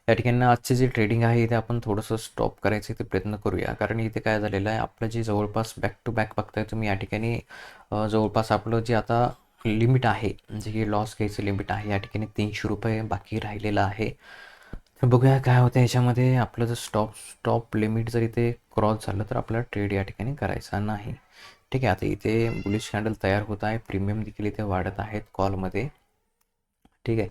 या ठिकाणी आजचे जे ट्रेडिंग आहे इथे आपण थोडंसं स्टॉप करायचं इथे प्रयत्न करूया. कारण इथे काय झालेलं आहे, आपलं जे जवळपास बॅक टू बॅक बघताय तुम्ही या ठिकाणी जवळपास आपलं जे आता लिमिट आहे, जे की लॉस घ्यायचं लिमिट आहे या ठिकाणी 300 रुपये बाकी राहिलेलं आहे. तर बघूया काय होतं ह्याच्यामध्ये. आपलं जर स्टॉप लिमिट जर इथे क्रॉस झालं तर आपला ट्रेड या ठिकाणी करायचा नाही. ठीक आहे. आता इथे बुलिश कॅन्डल तयार होत आहे. प्रीमियम देखील इथे वाढत आहेत कॉलमध्ये. ठीक आहे.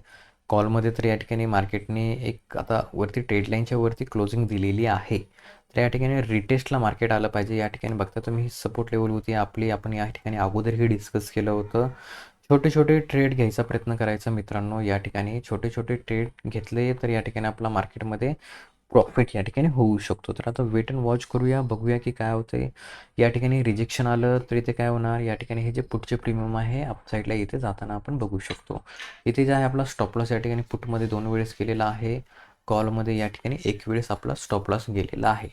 कॉलमध्ये तर या ठिकाणी मार्केटने एक आता वरती ट्रेड लाईनच्या वरती क्लोजिंग दिलेली आहे. तर या ठिकाणी रिटेस्टला मार्केट आलं पाहिजे. या ठिकाणी बघता तुम्ही सपोर्ट लेवल होती आपली. आपण या ठिकाणी अगोदरही डिस्कस केलं होतं. छोटे छोटे ट्रेड घ्यायचा प्रयत्न करायचा मित्रांनो. या ठिकाणी छोटे छोटे ट्रेड घेतले तर या ठिकाणी आपला मार्केटमध्ये प्रॉफिट या ठिकाणी होऊ शकतो. तर आता वेट अँड वॉच करूया, बघूया की काय होते. या ठिकाणी रिजेक्शन आलं तर इथे काय होणार. या ठिकाणी हे जे पुटचे प्रीमियम आहे अपसाईडला इथे जाताना आपण बघू शकतो. इथे जे आहे आपला स्टॉप लॉस या ठिकाणी पुटमध्ये 2 वेळेस केलेला आहे. कॉलमध्ये या ठिकाणी 1 वेळेस आपला स्टॉप लॉस गेलेला आहे.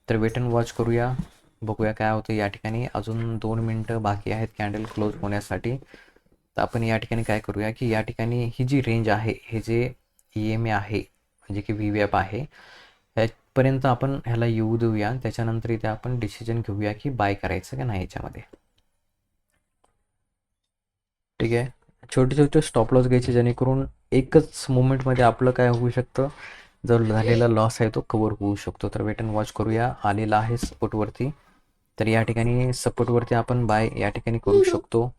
तर वेट अँड वॉच करूया, बघूया काय होतं. या ठिकाणी अजून 2 मिनटं बाकी आहेत कॅन्डल क्लोज होण्यासाठी. तर आपण या ठिकाणी काय करूया की या ठिकाणी ही जी रेंज आहे, हे जे EMA आहे म्हणजे की VWAP आहे, ह्यापर्यंत आपण ह्याला येऊ देऊया. त्याच्यानंतर इथे आपण डिसिजन घेऊया की बाय करायचं का नाही याच्यामध्ये. ठीक आहे. छोटे छोटे स्टॉप लॉस घ्यायचे जेणेकरून एकच मुवमेंटमध्ये आपलं काय होऊ शकतं, जो झालेला लॉस आहे तो कवर होऊ शकतो. तर वेट अँड वॉच करूया. आलेला आहे सपोर्टवरती. तर या ठिकाणी सपोर्टवरती आपण बाय या ठिकाणी करू शकतो.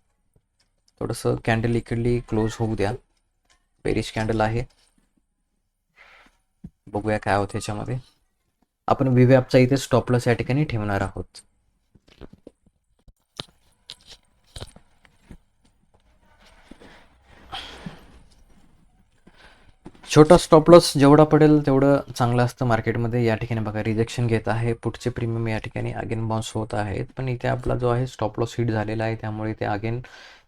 थोडंसं कॅन्डल इकडली क्लोज होऊ द्या. बेरिश कॅन्डल आहे, बघूया काय होतं याच्यामध्ये. आपण VWAPचा इथे स्टॉप लॉस या ठिकाणी ठेवणार आहोत. छोटा स्टॉप लॉस जेवढा पडेल तेवढं चांगलं असतं मार्केटमध्ये. या ठिकाणी बघा रिजेक्शन घेत आहे. पुढचे प्रीमियम या ठिकाणी अगेन बाउन्स होत आहेत. पण इथे आपला जो आहे स्टॉप लॉस हिट झालेला आहे. त्यामुळे इथे अगेन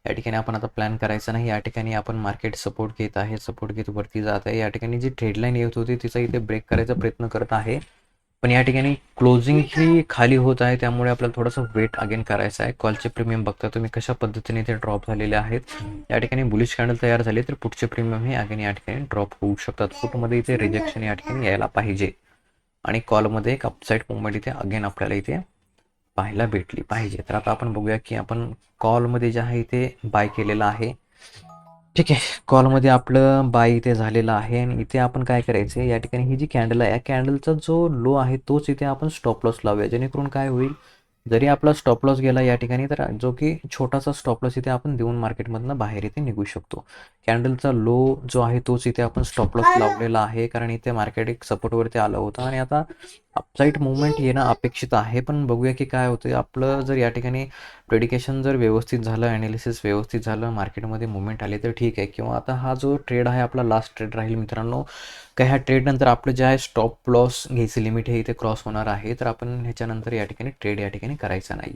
या ठिकाणी आपण आता प्लॅन करायचा नाही. या ठिकाणी आपण मार्केट सपोर्ट घेत आहे. सपोर्ट घेत वरती जात आहे. या ठिकाणी जी ट्रेडलाईन येत होती तिचा इथे ब्रेक करायचा प्रयत्न करत आहे. पण या ठिकाणी क्लोजिंग ही खाली होत आहे. त्यामुळे आपल्याला थोडंसं वेट अगेन करायचं आहे. कॉलचे प्रीमियम बघता तुम्ही कशा पद्धतीने ते ड्रॉप झालेले आहेत. या ठिकाणी बुलिश कॅन्डल तयार झाले तर पुढचे प्रीमियम हे अगेन या ठिकाणी ड्रॉप होऊ शकतात. पुटमध्ये इथे रिजेक्शन या ठिकाणी यायला पाहिजे आणि कॉलमध्ये एक अपसाईड मुवमेंट इथे अगेन आपल्याला इथे पाहायला भेटली पाहिजे. तर आता आपण बघूया की आपण कॉलमध्ये जे आहे इथे बाय केलेलं आहे. ठीक आहे. कॉलमध्ये आपलं बाय इथे झालेलं आहे आणि इथे आपण काय करायचं आहे, या ठिकाणी ही जी कॅन्डल आहे, या कॅन्डलचा जो लो आहे तोच इथे आपण स्टॉप लॉस लावूया. जेणेकरून काय होईल, जरी आपला स्टॉप लॉस गेला या ठिकाणी तर जो की छोटासा स्टॉप लॉस इथे आपण देऊन मार्केटमधनं बाहेर इथे निघू शकतो. कॅन्डलचा लो जो आहे तोच इथे आपण स्टॉप लॉस लावलेला आहे. कारण इथे मार्केट एक सपोर्टवरती आलं होतं आणि आता अपसाईड मुवमेंट येणं अपेक्षित आहे. पण बघूया की काय होतं. आपलं जर या ठिकाणी प्रेडिकेशन जर व्यवस्थित झालं, ॲनालिसिस व्यवस्थित झालं, मार्केटमध्ये मुवमेंट आले तर ठीक आहे. किंवा आता हा जो ट्रेड आहे आपला लास्ट ट्रेड राहील मित्रांनो. का ह्या ट्रेडनंतर आपलं जे आहे स्टॉप लॉस घ्यायचं लिमिट हे इथे क्रॉस होणार आहे. तर आपण ह्याच्यानंतर या ठिकाणी ट्रेड या ठिकाणी करायचा नाही.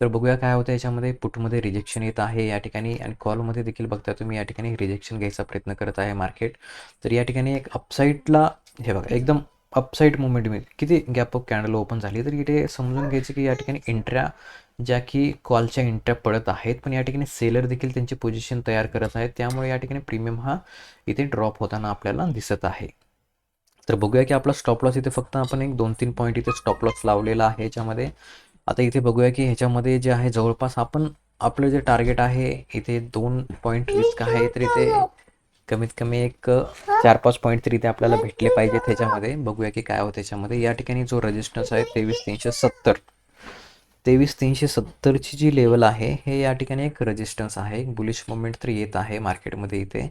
तर बघूया काय होतं याच्यामध्ये. पुटमध्ये रिजेक्शन येत आहे या ठिकाणी आणि कॉलमध्ये देखील बघता तुम्ही या ठिकाणी रिजेक्शन घ्यायचा प्रयत्न करत आहे मार्केट. तर या ठिकाणी एक अपसाईडला हे बघा एकदम अपसाईड मुवमेंट मिळेल. किती गॅप अप कॅन्डल ओपन झाली तर इथे समजून घ्यायचं की या ठिकाणी इंट्रा ज्या की कॉलच्या इंट्रा पडत आहेत. पण या ठिकाणी सेलर देखील त्यांची पोझिशन तयार करत आहेत. त्यामुळे या ठिकाणी प्रीमियम हा इथे ड्रॉप होताना आपल्याला दिसत आहे. तर बघूया की आपला स्टॉप लॉस इथे फक्त आपण एक 2-3 पॉईंट इथे स्टॉप लॉस लावलेला आहे याच्यामध्ये. आता इथे बघूया की ह्याच्यामध्ये जे आहे जवळपास आपण आपलं जे टार्गेट आहे इथे 2 पॉईंट रिस्क आहे. तर इथे कमीत कमी एक 4-5 पॉईंट तरी इथे आपल्याला भेटले पाहिजेत ह्याच्यामध्ये. बघूया की काय होतं त्याच्यामध्ये. या ठिकाणी जो रेजिस्टन्स आहे 23,370, 23,370ची जी लेवल आहे हे या ठिकाणी एक रेजिस्टन्स आहे. एक बुलिश मुवमेंट तर येत आहे मार्केटमध्ये इथे.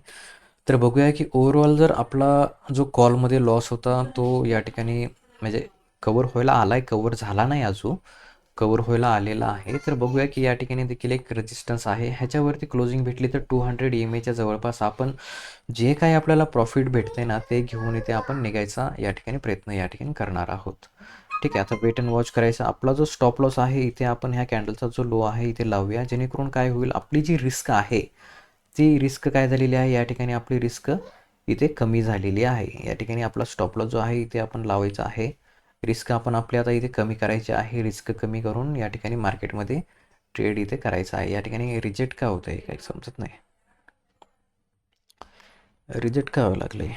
तर बघूया की ओव्हरऑल जर आपला जो कॉलमध्ये लॉस होता तो या ठिकाणी म्हणजे कवर व्हायला आला आहे, कवर झाला नाही अजून, कवर व्हायला आलेला आहे. तर बघूया की या ठिकाणी देखील एक रेजिस्टन्स आहे. ह्याच्यावरती क्लोजिंग भेटली तर 200 EMAच्या जवळपास आपण जे काही आपल्याला प्रॉफिट भेटते ना ते घेऊन इथे आपण निघायचा या ठिकाणी प्रयत्न या ठिकाणी करणार आहोत. ठीक आहे. आता वेट अँड वॉच करायचा. आपला जो स्टॉप लॉस आहे इथे आपण ह्या कॅन्डलचा जो लो आहे इथे लावूया. जेणेकरून काय होईल, आपली जी रिस्क आहे ती रिस्क काय झालेली आहे, या ठिकाणी आपली रिस्क इथे कमी झालेली आहे. या ठिकाणी आपला स्टॉप लॉस जो आहे इथे आपण लावायचा आहे. रिस्क आपण आपली आता इथे कमी करायची आहे. रिस्क कमी करून या ठिकाणी मार्केटमध्ये ट्रेड इथे करायचा आहे. या ठिकाणी रिजेक्ट का होतं आहे काही समजत नाही. रिजेक्ट का व्हावं लागले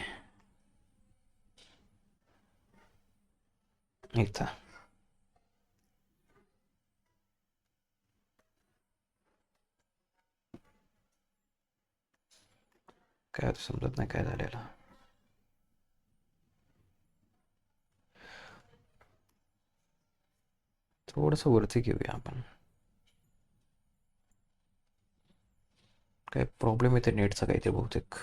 इथं, काय आता समजत नाही काय झालेलं. थोडंसं वरती घेऊया आपण. काय प्रॉब्लेम येते नेटचा काहीतरी बहुतेक.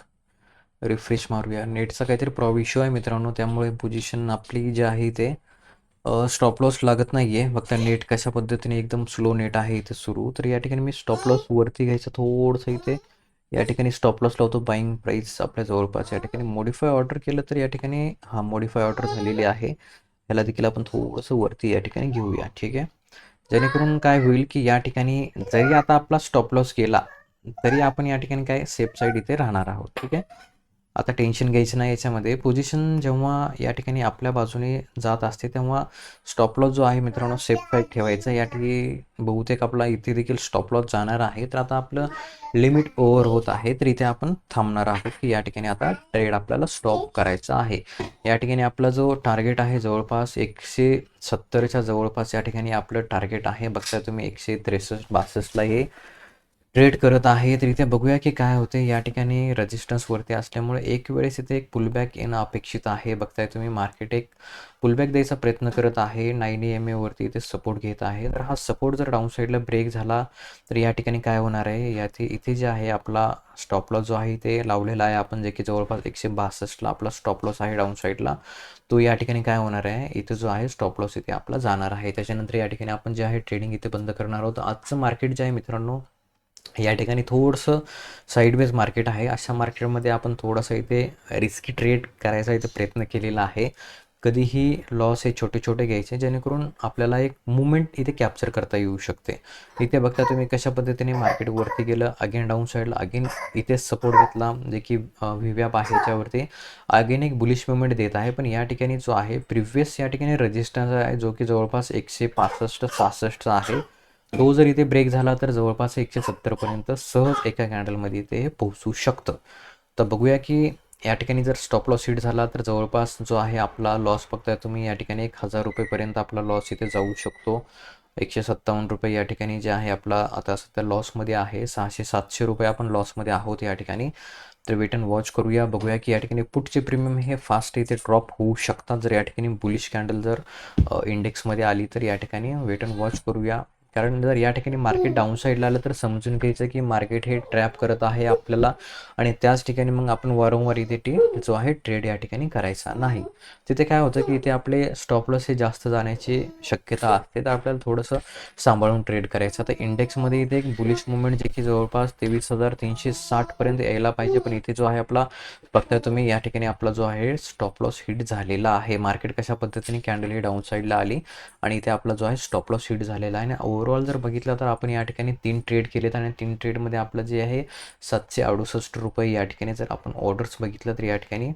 रिफ्रेश मारूया. नेटचा काहीतरी इश्यू आहे मित्रांनो, त्यामुळे पोझिशन आपली जी आहे ते स्टॉप लॉस लागत नाही आहे. फक्त नेट कशा पद्धतीने एकदम स्लो नेट आहे इथे सुरू. तर या ठिकाणी मी स्टॉप लॉस वरती घ्यायचं थोडंसं इथे. या ठिकाणी स्टॉप लॉस लावतो. बाईंग प्राईस आपल्या जवळपास या ठिकाणी मॉडिफाय ऑर्डर केलं तर या ठिकाणी मॉडिफाय ऑर्डर झालेली आहे. याला देखील आपण थोडंसं वरती या ठिकाणी घेऊया. ठीक आहे. जेणेकरून काय होईल की या ठिकाणी जरी आता आपला स्टॉप लॉस गेला तरी आपण या ठिकाणी काय सेफ साईड इथे राहणार आहोत. ठीक आहे. आता टेन्शन घ्यायचं नाही याच्यामध्ये. पोझिशन जेव्हा या ठिकाणी आपल्या बाजूने जात असते तेव्हा स्टॉप लॉस जो आहे मित्रांनो सेफ साईड ठेवायचा. या ठिकाणी बहुतेक आपला इथे देखील स्टॉप लॉस जाणार आहे. तर आता आपलं लिमिट ओव्हर होत आहे, तर इथे आपण थांबणार आहोत की या ठिकाणी आता ट्रेड आपल्याला स्टॉप करायचा आहे. या ठिकाणी आपला जो टार्गेट आहे जवळपास 170च्या जवळपास या ठिकाणी आपलं टार्गेट आहे. बघता तुम्ही 163-62ला हे ट्रेड करत आहे. तर इथे बघूया की काय होते. या ठिकाणी रेजिस्टन्सवरती असल्यामुळे एक वेळेस इथे एक पुलबॅक येणं अपेक्षित आहे. बघताय तुम्ही मार्केट एक पुलबॅक द्यायचा प्रयत्न करत आहे. 9 EMA वरती इथे सपोर्ट घेत आहे. तर हा सपोर्ट जर डाऊन साईडला ब्रेक झाला तर या ठिकाणी काय होणार आहे, याथे इथे जे आहे आपला स्टॉप लॉस जो आहे ते लावलेला आहे आपण, जे की जवळपास 162ला आपला स्टॉप लॉस आहे डाऊन साईडला. तो या ठिकाणी काय होणार आहे, इथे जो आहे स्टॉप लॉस इथे आपला जाणार आहे. त्याच्यानंतर या ठिकाणी आपण जे आहे ट्रेडिंग इथे बंद करणार आहोत. आजचं मार्केट जे आहे मित्रांनो या ठिकाणी थोडंसं साईडवेज मार्केट आहे. अशा मार्केटमध्ये आपण थोडंसं इथे रिस्की ट्रेड करायचा इथे प्रयत्न केलेला आहे. कधीही लॉस हे छोटे छोटे घ्यायचे जेणेकरून आपल्याला एक मुवमेंट इथे कॅप्चर करता येऊ शकते. इथे बघता तुम्ही कशा पद्धतीने मार्केट वरती गेलं, अगेन डाऊन साईडला अगेन इथे सपोर्ट घेतला, जे की व्हीवॅप आहे याच्यावरती अगेन एक बुलिश मुवमेंट देत आहे. पण या ठिकाणी जो आहे प्रिव्हियस या ठिकाणी रेजिस्टन्स आहे जो की जवळपास 165-66 आहे. तो जर इथे ब्रेक झाला तर जवळपास 170पर्यंत सहज एका कॅन्डलमध्ये इथे हे पोहोचू शकतं. तर बघूया की या ठिकाणी जर स्टॉप लॉस हिट झाला तर जवळपास जो आहे आपला लॉस बघताय तुम्ही या ठिकाणी 1000 रुपयेपर्यंत आपला लॉस इथे जाऊ शकतो. 157 रुपये या ठिकाणी जे आहे आपला आता सध्या लॉसमध्ये आहे. 600-700 रुपये आपण लॉसमध्ये आहोत या ठिकाणी. तर वेट अँड वॉच करूया. बघूया की या ठिकाणी पुटचे प्रीमियम हे फास्ट इथे ड्रॉप होऊ शकतात जर या ठिकाणी बुलिश कॅन्डल जर इंडेक्समध्ये आली तर. या ठिकाणी वेट अँड वॉच करूया. कारण जर या ठिकाणी मार्केट डाऊन साईडला आलं तर समजून घ्यायचं की मार्केट हे ट्रॅप करत आहे आपल्याला आणि त्याच ठिकाणी मग आपण वारंवार इथे जो आहे ट्रेड या ठिकाणी करायचा नाही. तिथे काय होतं की इथे आपले स्टॉप लॉस हे जास्त जाण्याची शक्यता असते, तर आपल्याला थोडंसं सांभाळून ट्रेड करायचं. तर इंडेक्समध्ये इथे एक बुलिश मुवमेंट जे की जवळपास 23,360पर्यंत यायला पाहिजे, पण इथे जो आहे आपला बघताय तुम्ही या ठिकाणी आपला जो आहे स्टॉप लॉस हिट झालेला आहे. मार्केट कशा पद्धतीने कॅन्डल ही डाऊन साईडला आली आणि इथे आपला जो आहे स्टॉप लॉस हिट झालेला आहे. आणि ओव्हरऑल जर बघितलं तर आपण या ठिकाणी 3 ट्रेड केलेत आणि 3 ट्रेडमध्ये आपलं जे आहे 768 रुपये या ठिकाणी जर आपण ऑर्डर्स बघितलं तर या ठिकाणी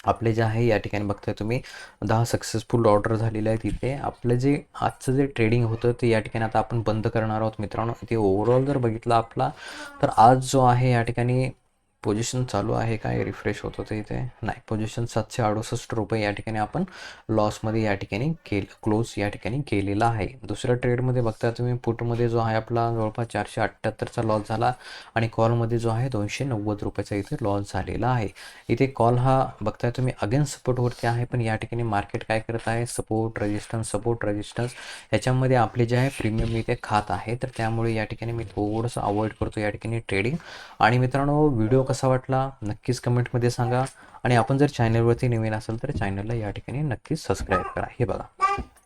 आपले जे आहे या ठिकाणी बघताय तुम्ही 10 सक्सेसफुल ऑर्डर झालेले आहेत. इथे आपलं जे आजचं जे ट्रेडिंग होतं ते या ठिकाणी आता आपण बंद करणार आहोत मित्रांनो. इथे ओव्हरऑल जर बघितलं आपला तर आज जो आहे या ठिकाणी पोझिशन चालू आहे, काय रिफ्रेश होत होतं इथे नाही, पोझिशन 768 रुपये या ठिकाणी आपण लॉसमध्ये या ठिकाणी क्लोज या ठिकाणी केलेला आहे. दुसऱ्या ट्रेडमध्ये बघता तुम्ही पुटमध्ये जो आहे आपला जवळपास 478चा लॉस झाला आणि कॉलमध्ये जो आहे 290 रुपयाचा इथे लॉस झालेला आहे. इथे कॉल हा बघताय तुम्ही अगेन सपोर्टवरती आहे, पण या ठिकाणी मार्केट काय करत आहे, सपोर्ट रेजिस्टन्स ह्याच्यामध्ये आपले जे आहे प्रीमियम इथे खात आहे. तर त्यामुळे या ठिकाणी मी थोडंसं अवॉइड करतो या ठिकाणी ट्रेडिंग. आणि मित्रांनो व्हिडिओ कसा वाटला नक्कीच कमेंटमध्ये सांगा आणि आपण जर चॅनलवरती नवीन असेल तर चॅनलला या ठिकाणी नक्कीच सबस्क्राईब करा. हे बघा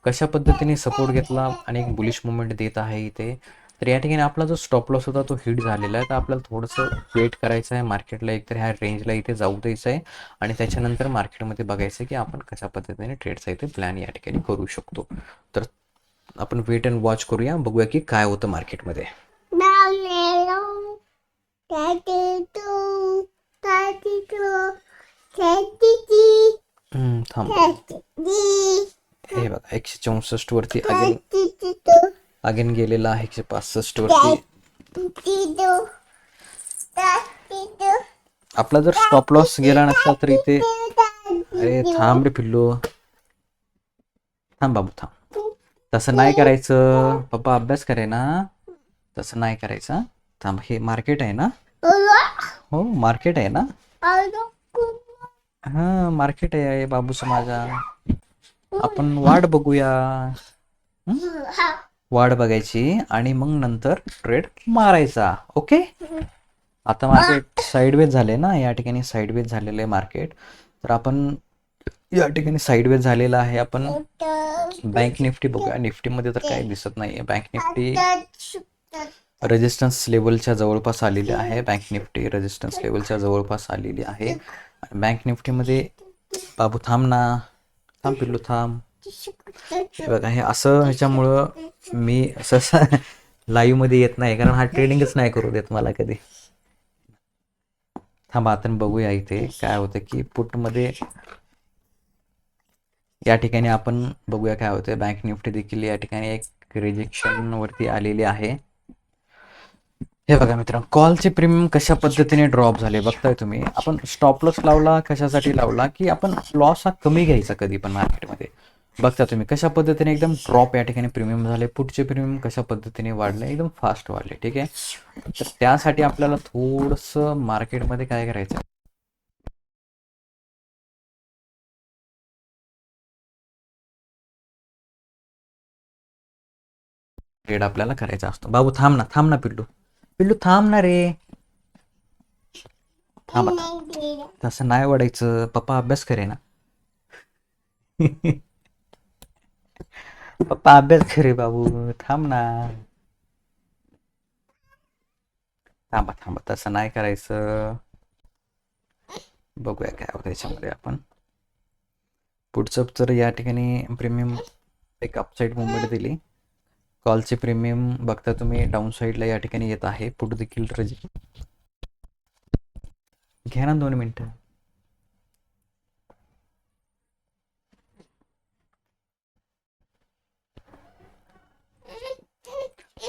कशा पद्धतीने सपोर्ट घेतला आणि एक बुलिश मुवमेंट देत आहे इथे. तर या ठिकाणी आपला जो स्टॉप लॉस होता तो हिट झालेला आहे. तर आपल्याला थोडंसं वेट करायचं आहे मार्केटला, एकतर ह्या रेंजला इथे जाऊ द्यायचं आहे आणि त्याच्यानंतर मार्केटमध्ये बघायचं की आपण कशा पद्धतीने ट्रेडचा इथे प्लॅन या ठिकाणी करू शकतो. तर आपण वेट अँड वॉच करूया, बघूया की काय होतं मार्केटमध्ये. थांब, हे बघा 164 वरती अगेन गेलेला आहे 165 वरती. आपला जर स्टॉप लॉस गेला नसता तर इथे, अरे थांब रे पिल्लू, थांब बाबू थांब, तसं नाही करायचं, पप्पा अभ्यास करे ना, तसं नाही करायचं. थांब, हे मार्केट आहे ना, हो मार्केट आहे ना, हा मार्केट आहे बाबूस माझा, आपण वाट बघूया. वाट बघायची आणि मग नंतर ट्रेड मारायचा. ओके. आता मार्केट साईडवेज झाले ना, या ठिकाणी साईडवेज झालेलं आहे मार्केट. तर आपण या ठिकाणी साईडवेज झालेला आहे. आपण बँक निफ्टी बघूया. निफ्टीमध्ये तर काही दिसत नाही आहे. बँक निफ्टी रेजिस्टन्स लेवलच्या जवळपास आलेली आहे. बँक निफ्टी रेजिस्टन्स लेवलच्या जवळपास आलेली आहे. बँक निफ्टीमध्ये बाबू थांब ना, थांब पिल्लू थांब. बघा हे असं ह्याच्यामुळं मी असं लाईव्हमध्ये येत नाही, कारण हा ट्रेडिंगच नाही करू देत मला कधी. थांबा आपण बघूया इथे काय होतं की पुटमध्ये या ठिकाणी आपण बघूया काय होतं. बँक निफ्टी देखील या ठिकाणी एक रिजेक्शन वरती आलेली आहे. हे बघा मित्रांनो, कॉलचे प्रीमियम कशा पद्धतीने ड्रॉप झाले बघताय तुम्ही. आपण स्टॉप लॉस लावला कशासाठी लावला की आपण लॉस हा कमी घ्यायचा कधी पण मार्केटमध्ये. बघता तुम्ही कशा पद्धतीने एकदम ड्रॉप या ठिकाणी प्रीमियम झाले. पुढचे प्रीमियम कशा पद्धतीने वाढले, एकदम फास्ट वाढले. ठीक आहे. तर त्यासाठी आपल्याला थोडंसं मार्केटमध्ये काय करायचं, ट्रेड आपल्याला करायचा असतो. बाबू थांब ना, थांब ना पिल्लू, पिल्लू थांब ना रे, थांबा. तसं नाही वाढायचं, पप्पा अभ्यास करे ना. पप्पा अभ्यास करे बाबू, थांब ना. थांबा थांबा, तसं नाही करायचं. बघूया काय होतं याच्यामध्ये. आपण पुढचं तर या ठिकाणी प्रीमियम एक अपसाईड मुवमेंट दिली. कॉलचे प्रीमियम बघता तुम्ही डाऊन साईडला या ठिकाणी येत आहे. पुढे देखील घ्या ना 2 मिनिटं.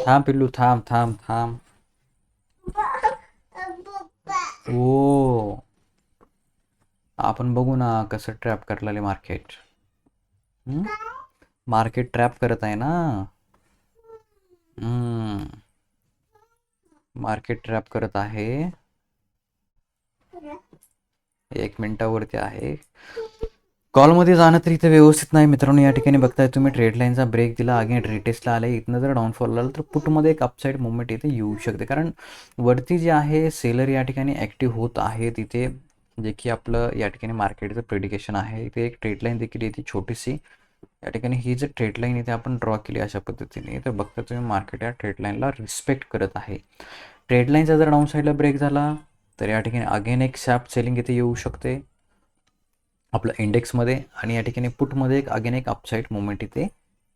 थांब पिल्लू, थांब थांब थांब. ओ, आपण बघू ना कसं ट्रॅप करलेले मार्केट. मार्केट ट्रॅप करत आहे ना. मार्केट ट्रॅप करत आहे. 1 मिनिटावरती आहे. कॉलमध्ये जाणं तर इथे व्यवस्थित नाही मित्रांनो. या ठिकाणी बघताय तुम्ही ट्रेड लाईनचा ब्रेक दिला, अगेन रिटेस्टला आले. इथनं जर डाऊनफॉल आला तर पुटमध्ये एक अपसाईड मुवमेंट इथे येऊ शकते, कारण वरती जे आहे सेलर या ठिकाणी ॲक्टिव्ह होत आहे तिथे, जे की आपलं या ठिकाणी मार्केटचं प्रेडिकेशन आहे. इथे एक ट्रेड लाईन देखील येते छोटीशी. या ठिकाणी ही जर ट्रेड लाईन इथे आपण ड्रॉ केली अशा पद्धतीने, तर बघता तुम्ही मार्केट या ट्रेड लाईनला रिस्पेक्ट करत आहे. ट्रेड लाईनचा जर डाऊन साईडला ब्रेक झाला तर या ठिकाणी अगेन एक शॅर्प सेलिंग इथे येऊ शकते आपलं इंडेक्समध्ये, आणि या ठिकाणी पुटमध्ये एक अगेन एक अपसाईड मुवमेंट इथे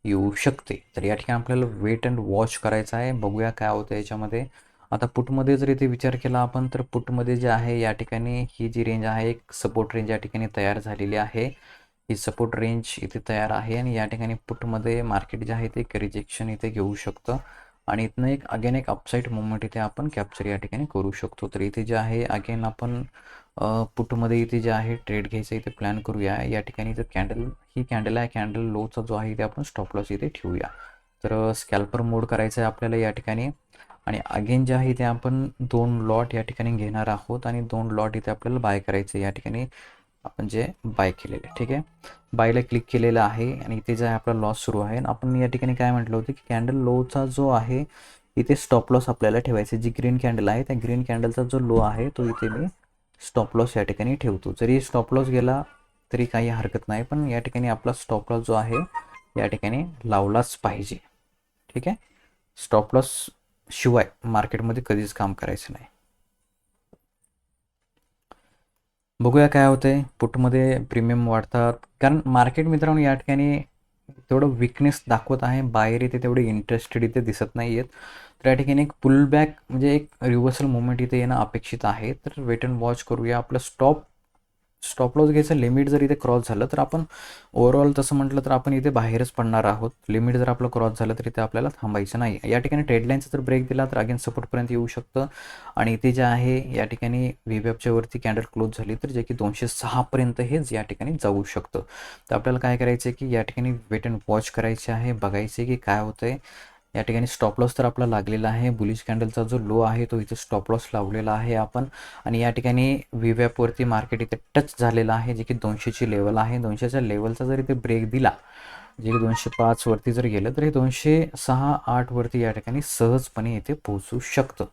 येऊ शकते. तर या ठिकाणी आपल्याला वेट अँड वॉच करायचा आहे. बघूया काय होतं याच्यामध्ये. आता पुटमध्ये जर इथे विचार केला आपण, तर पुटमध्ये जे आहे या ठिकाणी ही जी रेंज आहे, एक सपोर्ट रेंज या ठिकाणी तयार झालेली आहे. ही सपोर्ट रेंज इथे तयार आहे आणि या ठिकाणी पुटमध्ये मार्केट जे आहे ते एक रिजेक्शन इथे घेऊ शकतं आणि इथनं एक अगेन एक अपसाईड मुवमेंट इथे आपण कॅप्चर या ठिकाणी करू शकतो. तर इथे जे आहे अगेन आपण पुटमध्ये इथे जे आहे ट्रेड घ्यायचं इथे प्लॅन करूया. या ठिकाणी जर ही कॅन्डल आहे, कॅन्डल लोचा जो आहे इथे आपण स्टॉप लॉस इथे ठेवूया. तर स्कॅल्पर मोड करायचा आहे आपल्याला या ठिकाणी, आणि अगेन जे आहे ते आपण 2 लॉट या ठिकाणी घेणार आहोत आणि 2 लॉट इथे आपल्याला बाय करायचे या ठिकाणी आपण जे बाय केलेले. ठीक आहे. बायला क्लिक केलेलं आहे आणि इथे जे आहे आपला लॉस सुरू आहे. आपण या ठिकाणी काय म्हटलं होतं की कॅन्डल लोचा जो आहे इथे स्टॉप लॉस आपल्याला ठेवायचा. जी ग्रीन कॅन्डल आहे त्या ग्रीन कॅन्डलचा जो लो आहे तो इथे मी स्टॉप लॉस या ठिकाणी ठेवतो. जरी स्टॉप लॉस गेला तरी काही हरकत नाही, पण या ठिकाणी आपला स्टॉप लॉस जो आहे या ठिकाणी लावलाच पाहिजे. ठीक आहे. स्टॉप लॉस शिवाय मार्केटमध्ये कधीच काम करायचं नाही. बघूया काय होतंय. पुटमध्ये प्रीमियम वाढतात, कारण मार्केट मित्रांनो या ठिकाणी तेवढं विकनेस दाखवत आहे. बाहेर इथे तेवढे इंटरेस्टेड इथे दिसत नाही आहेत. तर या ठिकाणी एक पुल बॅक म्हणजे एक रिव्हर्सल मुवमेंट इथे येणं अपेक्षित आहे. तर वेट अँड वॉच करूया. आपलं स्टॉप लॉस घ्यायचं लिमिट जर इथे क्रॉस झालं तर आपण ओव्हरऑल तसं म्हटलं तर आपण इथे बाहेरच पडणार आहोत. लिमिट जर आपलं क्रॉस झालं तर इथे आपल्याला थांबायचं नाही. या ठिकाणी ट्रेडलाईनचा जर ब्रेक दिला तर अगेन सपोर्टपर्यंत येऊ शकतं आणि इथे जे आहे या ठिकाणी व्हीवॅपच्या वरती कॅन्डल क्लोज झाली तर जे की 206 पर्यंत हेच या ठिकाणी जाऊ शकतं. तर आपल्याला काय करायचं आहे की या ठिकाणी वेट अँड वॉच करायचे आहे, बघायचे की काय होतंय. या ठिकाणी स्टॉप लॉस तर आपला लागलेला आहे. बुलिश कॅन्डलचा जो लो आहे तो इथे स्टॉप लॉस लावलेला आहे आपण, आणि या ठिकाणी व्हीवॅपवरती मार्केट इथे टच झालेला आहे, जे की 200ची लेवल आहे. 200च्या लेवलचा जर इथे ब्रेक दिला जे की 205 वरती जर गेलं तर हे 206-8 वरती या ठिकाणी सहजपणे इथे पोहोचू शकतं.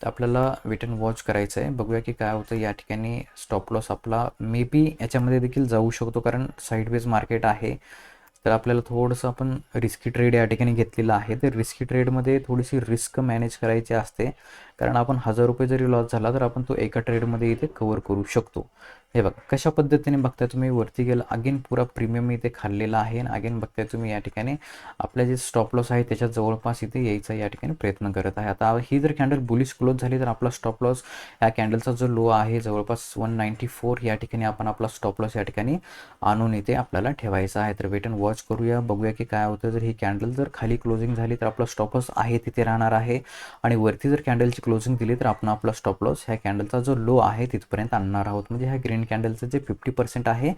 तर आपल्याला वेट अँड वॉच करायचं आहे. बघूया की काय होतं या ठिकाणी. स्टॉप लॉस आपला मे बी याच्यामध्ये देखील जाऊ शकतो, कारण साईडवेज मार्केट आहे. तर आपल्याला थोडंसं आपण रिस्की ट्रेड या ठिकाणी घेतलेलं आहे. तर रिस्की ट्रेडमध्ये थोडीशी रिस्क मॅनेज करायची असते, कारण आपण ₹1000 जरी लॉस झाला तर आपण तो एका ट्रेडमध्ये इथे कव्हर करू शकतो. हे बघा कशा पद्धतीने बघताय तुम्ही, वरती गेलं अगेन पुरा प्रीमियम इथे खाल्लेला आहे आणि अगेन बघताय तुम्ही या ठिकाणी आपल्या जे स्टॉप लॉस आहे त्याच्या जवळपास इथे यायचा या ठिकाणी प्रयत्न करत आहे. आता ही जर कॅन्डल बुलिश क्लोज झाली तर आपला स्टॉप लॉस या कॅन्डलचा जो लो आहे जवळपास 194 या ठिकाणी आपण आपला स्टॉप लॉस या ठिकाणी आणून इथे आपल्याला ठेवायचा आहे. तर वेट अँड वॉच करूया, बघूया की काय होतं. जर ही कॅन्डल जर खाली क्लोजिंग झाली तर आपला स्टॉप लॉस आहे तिथे राहणार आहे आणि वरती जर कॅन्डलची क्लोजिंग दिली तर आपण आपला स्टॉप लॉस ह्या कॅन्डलचा जो लो आहे तिथपर्यंत आणणार आहोत. म्हणजे ह्या ग्रीन कॅन्डलचं जे 50% आहे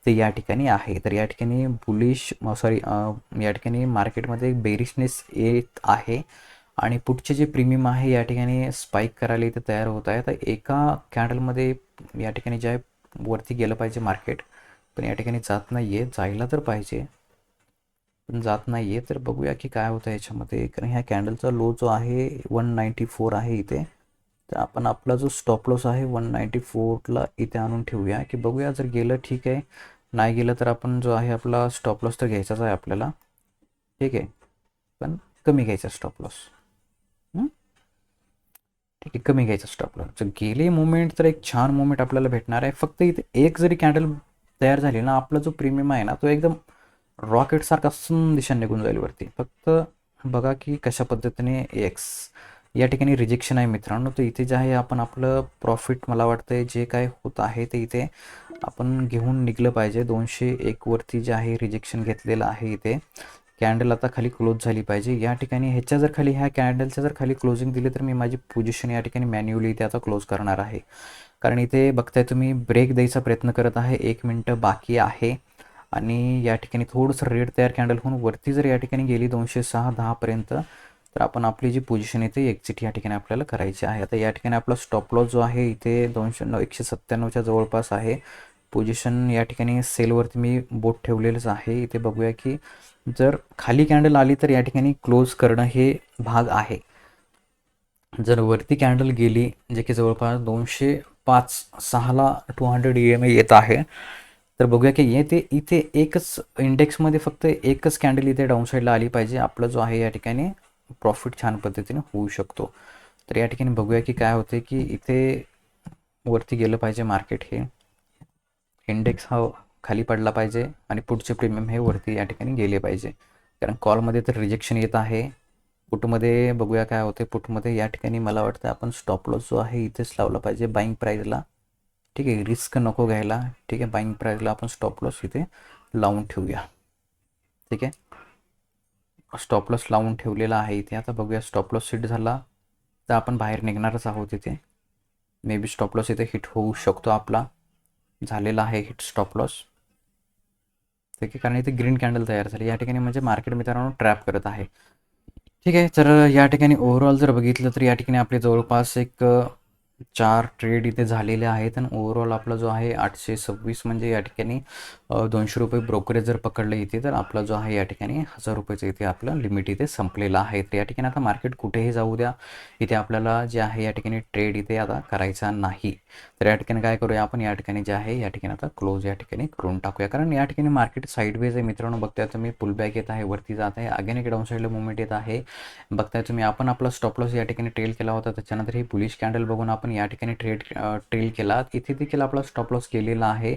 ते या ठिकाणी आहे. तर या ठिकाणी बुलिश या ठिकाणी मार्केटमध्ये बेरिशनेस येत आहे आणि पुढचे जे प्रीमियम आहे या ठिकाणी स्पाइक करायला इथे तयार होत आहे. तर एका कॅन्डलमध्ये या ठिकाणी जे वरती गेलं पाहिजे मार्केट, पण या ठिकाणी जात नाही आहे. जायला तर पाहिजे पण जात नाही आहे. तर बघूया की काय होतं याच्यामध्ये, कारण ह्या कॅन्डलचा लो जो आहे 194 आहे इथे. तर आपण आपला जो स्टॉप लॉस आहे 194ला इथे आणून ठेवूया की बघूया जर गेलं ठीक आहे, नाही गेलं तर आपण जो आहे आपला स्टॉप लॉस तर घ्यायचाच आहे आपल्याला, ठीक आहे, पण कमी घ्यायचा स्टॉप लॉस. ठीक आहे, कमी घ्यायचा स्टॉप लॉस. जर गेले मुवमेंट तर एक छान मुवमेंट आपल्याला भेटणार आहे. फक्त इथे एक जरी कॅन्डल तयार झाली ना, आपला जो प्रीमियम आहे ना तो एकदम रॉकेटसारखा सुन दिशा निघून जाईल वरती. फक्त बघा की कशा पद्धतीने एक्स या ठिकाणी रिजेक्शन आहे मित्रांनो. तर इथे जे आहे आपण आपलं प्रॉफिट मला वाटतं जे काय होत आहे ते इथे आपण घेऊन निघलं पाहिजे. 201 वरती जे आहे रिजेक्शन घेतलेलं आहे इथे. कॅन्डल आता खाली क्लोज झाली पाहिजे या ठिकाणी. ह्याच्या जर खाली ह्या कॅन्डलच्या जर खाली क्लोजिंग दिली तर मी माझी पोझिशन या ठिकाणी मॅन्युअली इथे आता क्लोज करणार आहे, कारण इथे बघताय तुम्ही ब्रेक द्यायचा प्रयत्न करत आहे. 1 मिनटं बाकी आहे आणि या ठिकाणी थोडंसं रेड तयार कॅन्डल होऊन वरती जर या ठिकाणी गेली 206-10 पर्यंत तर आपण आपली जी पोझिशन येते एक्झिट या ठिकाणी आपल्याला करायची आहे. आता या ठिकाणी आपला स्टॉप लॉस जो आहे इथे 197च्या जवळपास आहे. पोझिशन या ठिकाणी सेलवरती मी बोट ठेवलेलंच आहे. इथे बघूया की जर खाली कॅन्डल आली तर या ठिकाणी क्लोज करणं हे भाग आहे. जर वरती कॅन्डल गेली जे की जवळपास 205-6ला 200 EMA येत आहे, तर बघूया की येते इथे एकच इंडेक्समध्ये फक्त एकच कॅन्डल इथे डाऊन साईडला आली पाहिजे. आपलं जो आहे या ठिकाणी प्रॉफिट छान पद्धतीने होऊ शकतो. तर या ठिकाणी बघूया की काय होते की इथे वरती गेलं पाहिजे मार्केट, हे इंडेक्स हा खाली पडला पाहिजे आणि पुढचे प्रीमियम हे वरती या ठिकाणी गेले पाहिजे, कारण कॉलमध्ये तर रिजेक्शन येत आहे. पुटमध्ये बघूया काय होते. पुटमध्ये या ठिकाणी मला वाटतं आपण स्टॉप लॉस जो आहे इथेच लावला पाहिजे बाईंग प्राईजला. ठीक आहे, रिस्क नको घ्यायला. ठीक आहे, बाईंग प्राईजला आपण स्टॉप लॉस इथे लावून ठेवूया. ठीक आहे, स्टॉप लॉस लावून ठेवलेला आहे इथे. आता बघूया स्टॉप लॉस हिट झाला तर आपण बाहेर निघणारच आहोत इथे. मे बी स्टॉप लॉस इथे हिट होऊ शकतो आपला. झालेला आहे हिट स्टॉप लॉस. ठीक आहे, कारण इथे ग्रीन कॅन्डल तयार झाली या ठिकाणी, म्हणजे मार्केट मित्रांनो ट्रॅप करत आहे. ठीक आहे, तर या ठिकाणी ओव्हरऑल जर बघितलं तर या ठिकाणी आपले जवळपास एक 4 ट्रेड इथे झालेले आहेत आणि ओव्हरऑल आपला जो आहे 826, म्हणजे या ठिकाणी ₹200 ब्रोकरेज जर पकडलं इथे तर आपला जो आहे या ठिकाणी ₹1000 इथे आपलं लिमिट इथे संपलेलं आहे. तर या ठिकाणी आता मार्केट कुठेही जाऊ द्या, इथे आपल्याला जे आहे या ठिकाणी ट्रेड इथे आता करायचा नाही. तर या ठिकाणी काय करूया आपण, या ठिकाणी जे आहे या ठिकाणी आता क्लोज या ठिकाणी करून टाकूया, कारण या ठिकाणी मार्केट साईडवेज आहे मित्रांनो. बघताय तुम्ही पुलबॅक येत आहे, वरती जात आहे, अगेन एक डाऊन साईडला मुवमेंट येत आहे. बघताय तुम्ही आपण आपला स्टॉप लॉस या ठिकाणी ट्रेल केला होता, त्याच्यानंतर ही बुलिश कॅन्डल बघून आपण या ठिकाणी ट्रेल केला. इथे देखील आपला स्टॉप लॉस केलेला आहे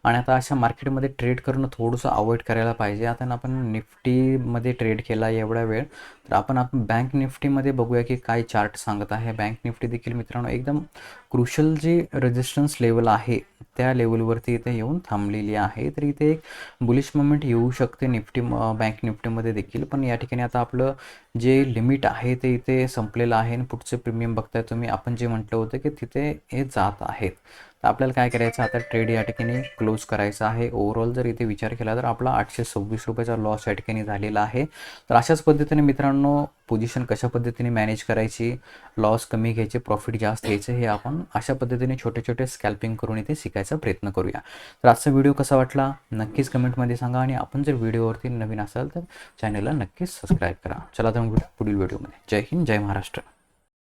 आणि आता अशा मार्केटमध्ये ट्रेड करणं थोडंसं अवॉइड करायला पाहिजे. आता आपण निफ्टीमध्ये ट्रेड केला एवढा वेळ, तर आपण बँक निफ्टीमध्ये बघूया की काय चार्ट सांगत आहे. बँक निफ्टी देखील मित्रांनो एकदम क्रुशल जी रेजिस्टन्स लेवल आहे त्या लेवलवरती इथे येऊन थांबलेली आहे. तर इथे एक बुलिश मोमेंट येऊ शकते बँक निफ्टीमध्ये देखील, पण या ठिकाणी आता आपलं जे लिमिट आहे ते इथे संपलेलं आहे आणि पुढचे प्रीमियम बघताय तुम्ही, आपण जे म्हटलं होतं की तिथे हे जात आहेत. तर आपल्याला काय करायचं, आता ट्रेड या ठिकाणी क्लोज करायचा आहे. ओव्हरऑल जर इथे विचार केला तर आपला 826 रुपयाचा लॉस या ठिकाणी झालेला आहे. तर अशाच पद्धतीने मित्रांनो पोझिशन कशा पद्धतीने मॅनेज करायची, लॉस कमी घ्यायचे, प्रॉफिट जास्त घ्यायचे, हे आपण अशा पद्धतीने छोटे छोटे स्कॅल्पिंग करून इथे शिकायचा प्रयत्न करूया. तर आजचा व्हिडिओ कसा वाटला नक्कीच कमेंटमध्ये सांगा आणि आपण जर व्हिडिओवरती नवीन असाल तर चॅनलला नक्कीच सबस्क्राईब करा. चला तर मग पुढील व्हिडिओमध्ये. जय हिंद, जय महाराष्ट्र.